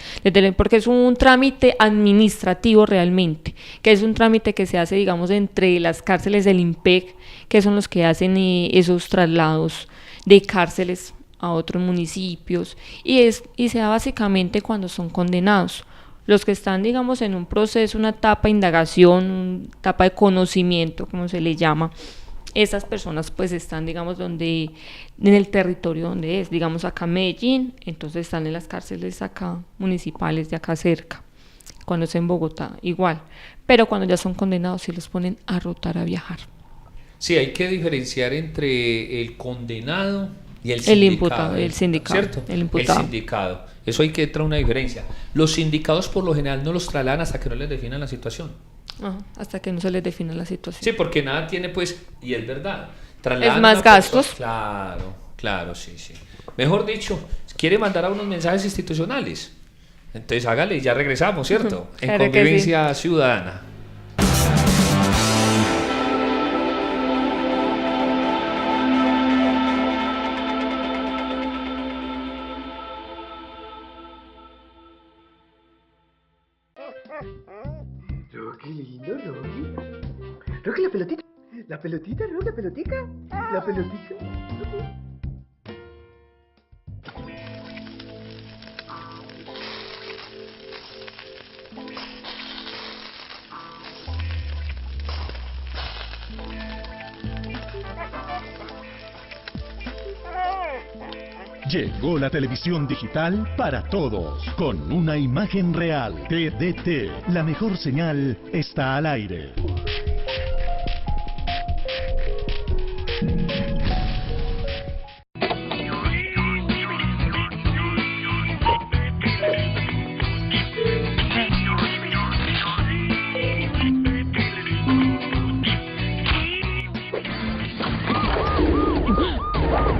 porque es un trámite administrativo realmente, que es un trámite que se hace, digamos, entre las cárceles del IMPEC, que son los que hacen esos traslados de cárceles a otros municipios, y se da básicamente cuando son condenados. Los que están, digamos, en un proceso, una etapa de indagación, una etapa de conocimiento, como se le llama, esas personas pues están, digamos, en el territorio donde es, digamos acá en Medellín, entonces están en las cárceles acá municipales de acá cerca. Cuando es en Bogotá, igual. Pero cuando ya son condenados, sí los ponen a rotar, a viajar. Sí, hay que diferenciar entre el condenado y el imputado, el sindicado, ¿cierto? el imputado. El sindicado. Eso hay que traer una diferencia. Los sindicados por lo general no los trasladan hasta que no les definan la situación. Hasta que no se les defina la situación. Sí, porque nada tiene pues, y es verdad, es más gastos. Claro, sí. Mejor dicho, quiere mandar a unos mensajes institucionales. Entonces hágale y ya regresamos, ¿cierto? En claro Convivencia Ciudadana. Qué lindo, Rocky. Rocky, la pelotita. La pelotita, Rocky, la pelotica. La pelotita. Llegó la televisión digital para todos, con una imagen real. TDT, la mejor señal está al aire.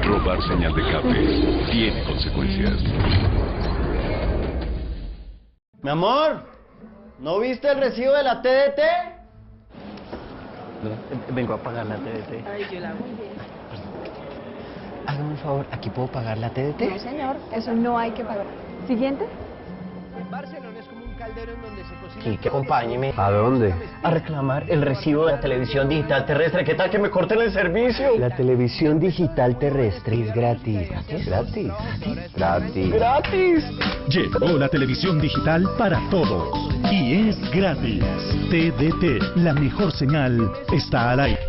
Robar señal de cable tiene consecuencias. Mi amor, ¿no viste el recibo de la TDT? No, vengo a pagar la TDT. Ay, yo la hago bien. Hágame un favor, ¿aquí puedo pagar la TDT? No, señor, eso no hay que pagar. Siguiente. Barcelona es como un caldero en donde se cocina. Quique, acompáñeme. ¿A dónde? A reclamar el recibo de la televisión digital terrestre. ¿Qué tal que me corten el servicio? La televisión digital terrestre es gratis. Gratis. Gratis. Gratis. Llegó la televisión digital para todos y es gratis. TDT, la mejor señal está al aire.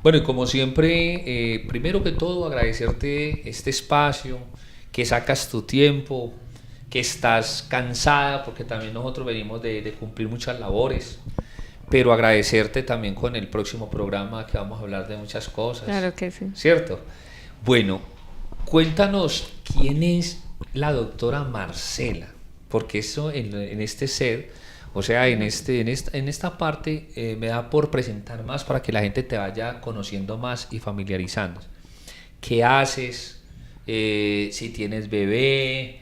Bueno, y como siempre, primero que todo agradecerte este espacio, que sacas tu tiempo, que estás cansada, porque también nosotros venimos de cumplir muchas labores, pero agradecerte también con el próximo programa que vamos a hablar de muchas cosas. Claro que sí. ¿Cierto? Bueno, cuéntanos quién es la doctora Marcela, porque eso en este set... O sea, en esta parte me da por presentar más para que la gente te vaya conociendo más y familiarizando. ¿Qué haces? Si tienes bebé,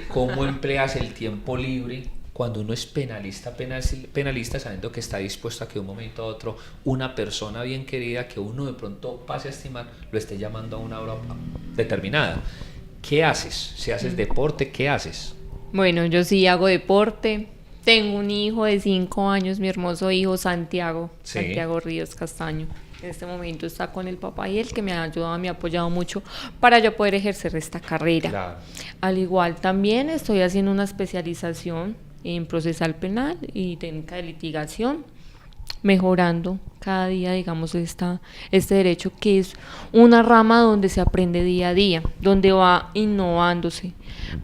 ¿cómo empleas el tiempo libre? Cuando uno es penalista sabiendo que está dispuesto a que de un momento a otro una persona bien querida que uno de pronto pase a estimar lo esté llamando a una hora determinada. ¿Qué haces? Si haces deporte, ¿qué haces? Bueno, yo sí hago deporte. Tengo un hijo de 5 años, mi hermoso hijo Santiago, sí. Santiago Ríos Castaño. En este momento está con el papá y él que me ha ayudado, me ha apoyado mucho para yo poder ejercer esta carrera. Claro. Al igual también estoy haciendo una especialización en procesal penal y técnica de litigación, mejorando cada día, digamos, este derecho que es una rama donde se aprende día a día, donde va innovándose,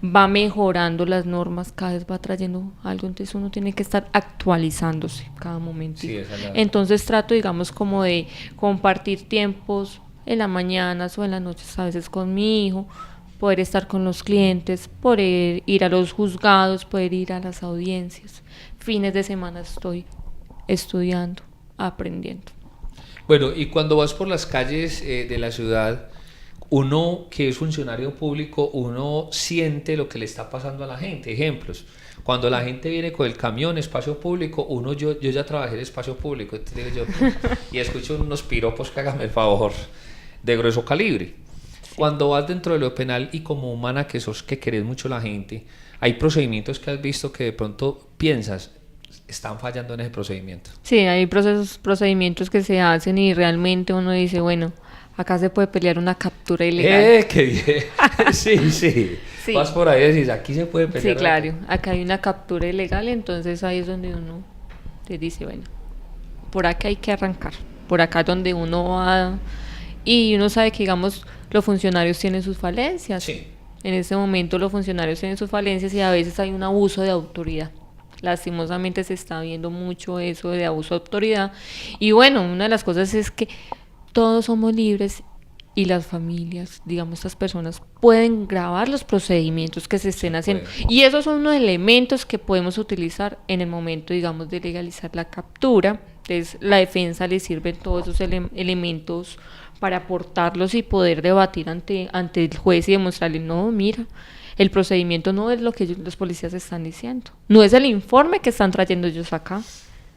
va mejorando las normas, cada vez va trayendo algo, entonces uno tiene que estar actualizándose cada momento. Sí, entonces trato, digamos, como de compartir tiempos en las mañanas o en las noches, a veces con mi hijo, poder estar con los clientes, poder ir a los juzgados, poder ir a las audiencias. Fines de semana estoy estudiando, aprendiendo. Bueno, y cuando vas por las calles de la ciudad, uno que es funcionario público, uno siente lo que le está pasando a la gente. Ejemplos, cuando la gente viene con el camión, espacio público, yo ya trabajé en espacio público, digo yo, y escucho unos piropos que hágame el favor, de grueso calibre. Cuando vas dentro de lo penal y como humana que sos, que querés mucho la gente, hay procedimientos que has visto que de pronto piensas, están fallando en ese procedimiento. Sí, hay procedimientos que se hacen y realmente uno dice, bueno, acá se puede pelear una captura ilegal. ¡Qué bien! Sí. Vas por ahí y decís, aquí se puede pelear. Sí, claro, acá hay una captura ilegal, entonces ahí es donde uno te dice, bueno, por acá hay que arrancar, por acá es donde uno va, y uno sabe que, digamos, los funcionarios tienen sus falencias. Sí. En este momento los funcionarios tienen sus falencias y a veces hay un abuso de autoridad. Lastimosamente se está viendo mucho eso de abuso de autoridad. Y bueno, una de las cosas es que todos somos libres y las familias, digamos, estas personas pueden grabar los procedimientos que se estén haciendo. Y esos son unos elementos que podemos utilizar en el momento, digamos, de legalizar la captura. Entonces, la defensa le sirven todos esos elementos para aportarlos y poder debatir ante el juez y demostrarle, no, mira, el procedimiento no es lo que los policías están diciendo, no es el informe que están trayendo ellos acá,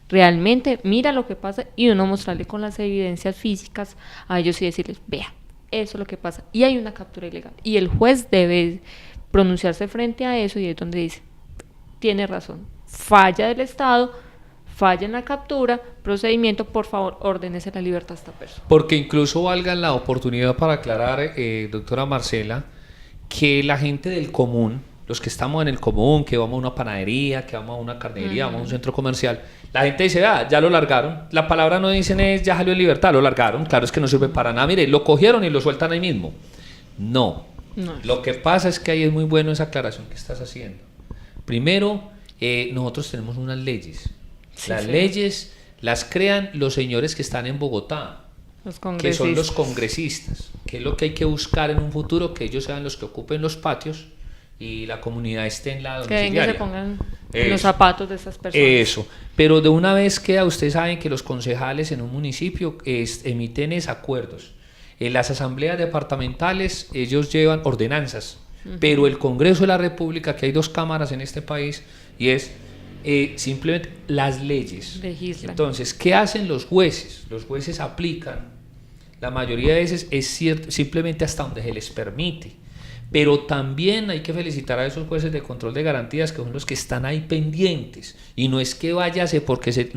realmente mira lo que pasa, y uno mostrarle con las evidencias físicas a ellos y decirles, vea, eso es lo que pasa, y hay una captura ilegal, y el juez debe pronunciarse frente a eso, y es donde dice, tiene razón, falla del Estado, falla en la captura, procedimiento, por favor, ordénese la libertad a esta persona. Porque incluso valga la oportunidad para aclarar, doctora Marcela, que la gente del común, los que estamos en el común, que vamos a una panadería, que vamos a una carnicería, vamos a un centro comercial, la gente dice, ya lo largaron. La palabra no dicen es, ya salió en libertad, lo largaron. Claro, es que no sirve para nada. Mire, lo cogieron y lo sueltan ahí mismo. No. Lo que pasa es que ahí es muy bueno esa aclaración que estás haciendo. Primero, nosotros tenemos unas leyes. Las leyes las crean los señores que están en Bogotá, que son los congresistas, que es lo que hay que buscar en un futuro, que ellos sean los que ocupen los patios y la comunidad esté en la domiciliaria. Que se pongan los zapatos de esas personas. Eso, pero de una vez queda, ustedes saben que los concejales en un municipio emiten acuerdos. En las asambleas departamentales ellos llevan ordenanzas, pero el Congreso de la República, que hay 2 cámaras en este país, y es simplemente las leyes. Legislan. Entonces, ¿qué hacen los jueces? Los jueces aplican, la mayoría de veces es cierto, simplemente hasta donde se les permite. Pero también hay que felicitar a esos jueces de control de garantías, que son los que están ahí pendientes. Y no es que váyase porque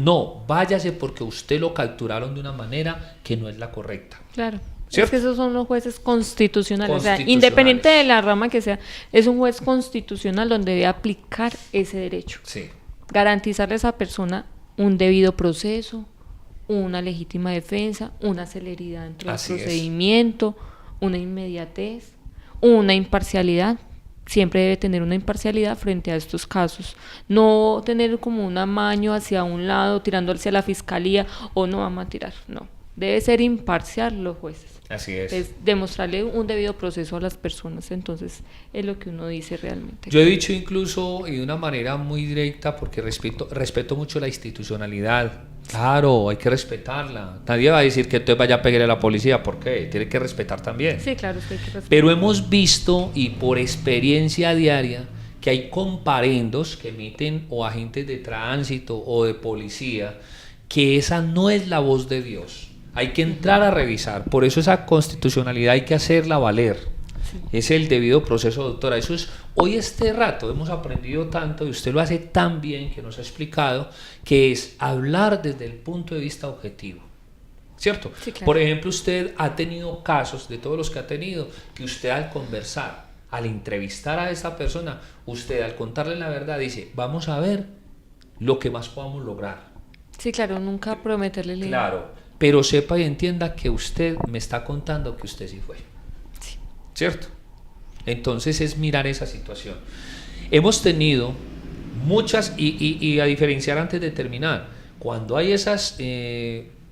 váyase porque usted lo capturaron de una manera que no es la correcta. Claro. ¿Cierto? Es que esos son los jueces constitucionales. O sea, independiente de la rama que sea, es un juez constitucional donde debe aplicar ese derecho. Sí. Garantizarle a esa persona un debido proceso, una legítima defensa, una celeridad dentro del procedimiento, una inmediatez, una imparcialidad. Siempre debe tener una imparcialidad frente a estos casos, no tener como un amaño hacia un lado, tirando hacia la fiscalía, o no vamos a tirar, no, debe ser imparcial los jueces. Así es. Es demostrarle un debido proceso a las personas, entonces es lo que uno dice realmente. Yo he dicho incluso, y de una manera muy directa, porque respeto mucho la institucionalidad. Claro, hay que respetarla. Nadie va a decir que usted vaya a pegarle a la policía, ¿por qué? Tiene que respetar también. Sí, claro, usted hay que respetar. Pero hemos visto, y por experiencia diaria, que hay comparendos que emiten o agentes de tránsito o de policía, que esa no es la voz de Dios. Hay que entrar a revisar. Por eso esa constitucionalidad hay que hacerla valer. Sí. Es el debido proceso, doctora. Eso es, hoy este rato hemos aprendido tanto, y usted lo hace tan bien, que nos ha explicado, que es hablar desde el punto de vista objetivo. ¿Cierto? Sí, claro. Por ejemplo, usted ha tenido casos, de todos los que ha tenido, que usted al conversar, al entrevistar a esa persona, usted al contarle la verdad dice, vamos a ver lo que más podamos lograr. Sí, claro, nunca prometerle el Claro, pero sepa y entienda que usted me está contando que usted sí fue. Sí. ¿Cierto? Entonces es mirar esa situación. Hemos tenido muchas, y a diferenciar antes de terminar, cuando hay esas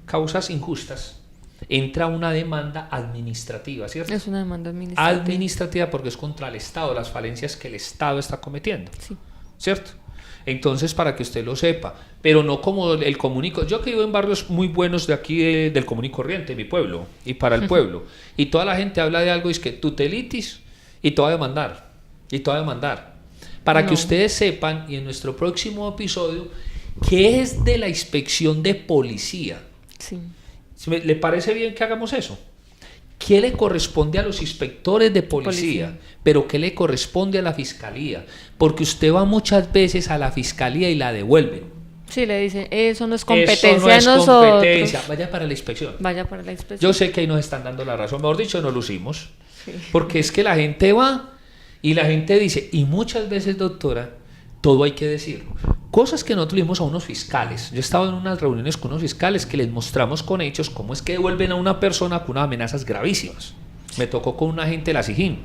causas injustas, entra una demanda administrativa, ¿cierto? Es una demanda administrativa. Administrativa porque es contra el Estado, las falencias que el Estado está cometiendo. Sí. ¿Cierto? Entonces, para que usted lo sepa, pero no como el común y corriente. Yo que vivo en barrios muy buenos de aquí, del común y corriente, mi pueblo, y para el pueblo, y toda la gente habla de algo, es que tutelitis, y te va a demandar, para que ustedes sepan, y en nuestro próximo episodio, qué es de la inspección de policía. Sí. ¿Le parece bien que hagamos eso? ¿Qué le corresponde a los inspectores de policía? Pero ¿qué le corresponde a la fiscalía? Porque usted va muchas veces a la fiscalía y la devuelven. Sí, le dicen, eso no es competencia de nosotros. Competencia. Vaya para la inspección. Vaya para la inspección. Yo sé que ahí nos están dando la razón, mejor dicho, no lucimos. Sí. Porque es que la gente va y la gente dice, y muchas veces, doctora, todo hay que decirlo. Cosas que nosotros vimos a unos fiscales. Yo he estado en unas reuniones con unos fiscales que les mostramos con hechos cómo es que devuelven a una persona con unas amenazas gravísimas. Me tocó con un agente de la SIJIN.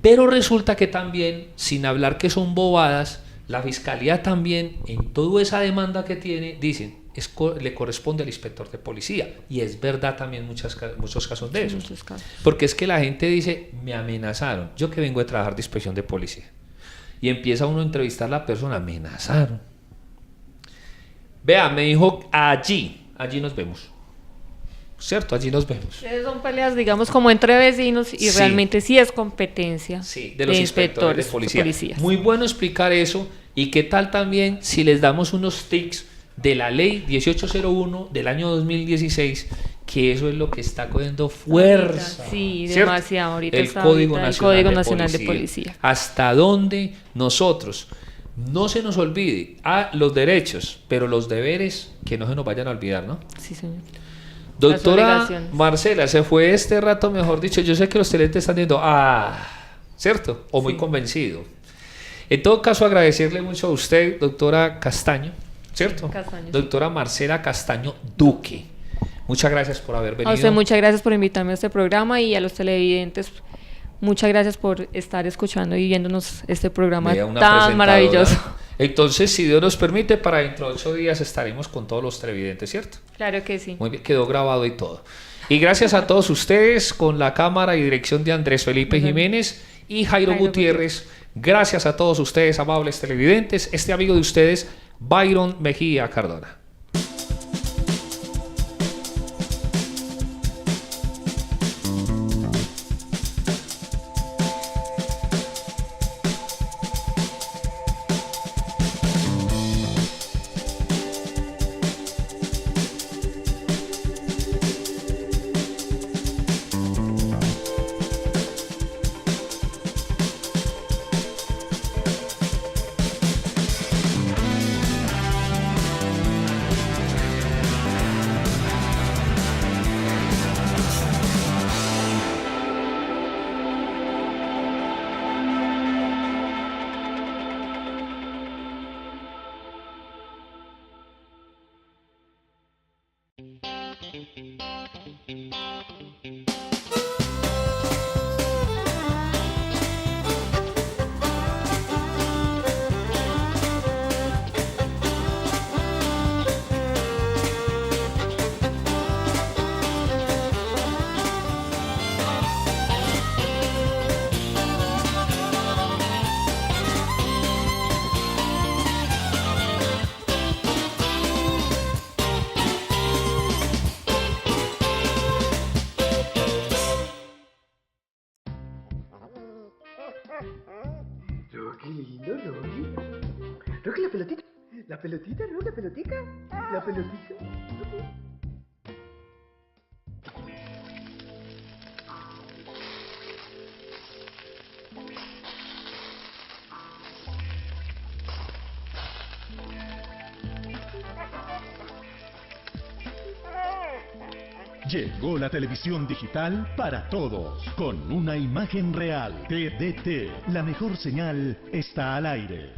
Pero resulta que también, sin hablar que son bobadas, la fiscalía también, en toda esa demanda que tiene, dicen, le corresponde al inspector de policía. Y es verdad también muchos casos de esos. Porque es que la gente dice, me amenazaron. Yo que vengo de trabajar de inspección de policía. Y empieza uno a entrevistar a la persona, amenazaron. Vea, me dijo, allí nos vemos. ¿Cierto? Allí nos vemos. Son peleas, digamos, como entre vecinos y realmente sí es competencia de los inspectores de policía. Muy bueno explicar eso. Y qué tal también si les damos unos tics de la ley 1801 del año 2016, que eso es lo que está cogiendo fuerza. Sí, ¿cierto? Demasiado. Ahorita el Código Nacional de Policía. Hasta donde nosotros, no se nos olvide, los derechos, pero los deberes que no se nos vayan a olvidar, ¿no? Sí, señor. Doctora Marcela, se fue este rato, mejor dicho, yo sé que los televidentes están diciendo, ¿cierto? O muy convencido. En todo caso, agradecerle mucho a usted, doctora Castaño, ¿cierto? Castaño, doctora Marcela Castaño Duque. Muchas gracias por haber venido. A usted muchas gracias por invitarme a este programa y a los televidentes muchas gracias por estar escuchando y viéndonos este programa tan maravilloso. Entonces, si Dios nos permite, para dentro de 8 días estaremos con todos los televidentes, ¿cierto? Claro que sí. Muy bien, quedó grabado y todo. Y gracias a todos ustedes, con la cámara y dirección de Andrés Felipe Jiménez y Jairo Gutiérrez. Gracias a todos ustedes, amables televidentes. Este amigo de ustedes, Byron Mejía Cardona. Rocky, lindo, Rocky. Rocky, la pelotita. La pelotita, Rocky, la pelotica. La pelotita. Llegó la televisión digital para todos, con una imagen real. TDT, la mejor señal está al aire.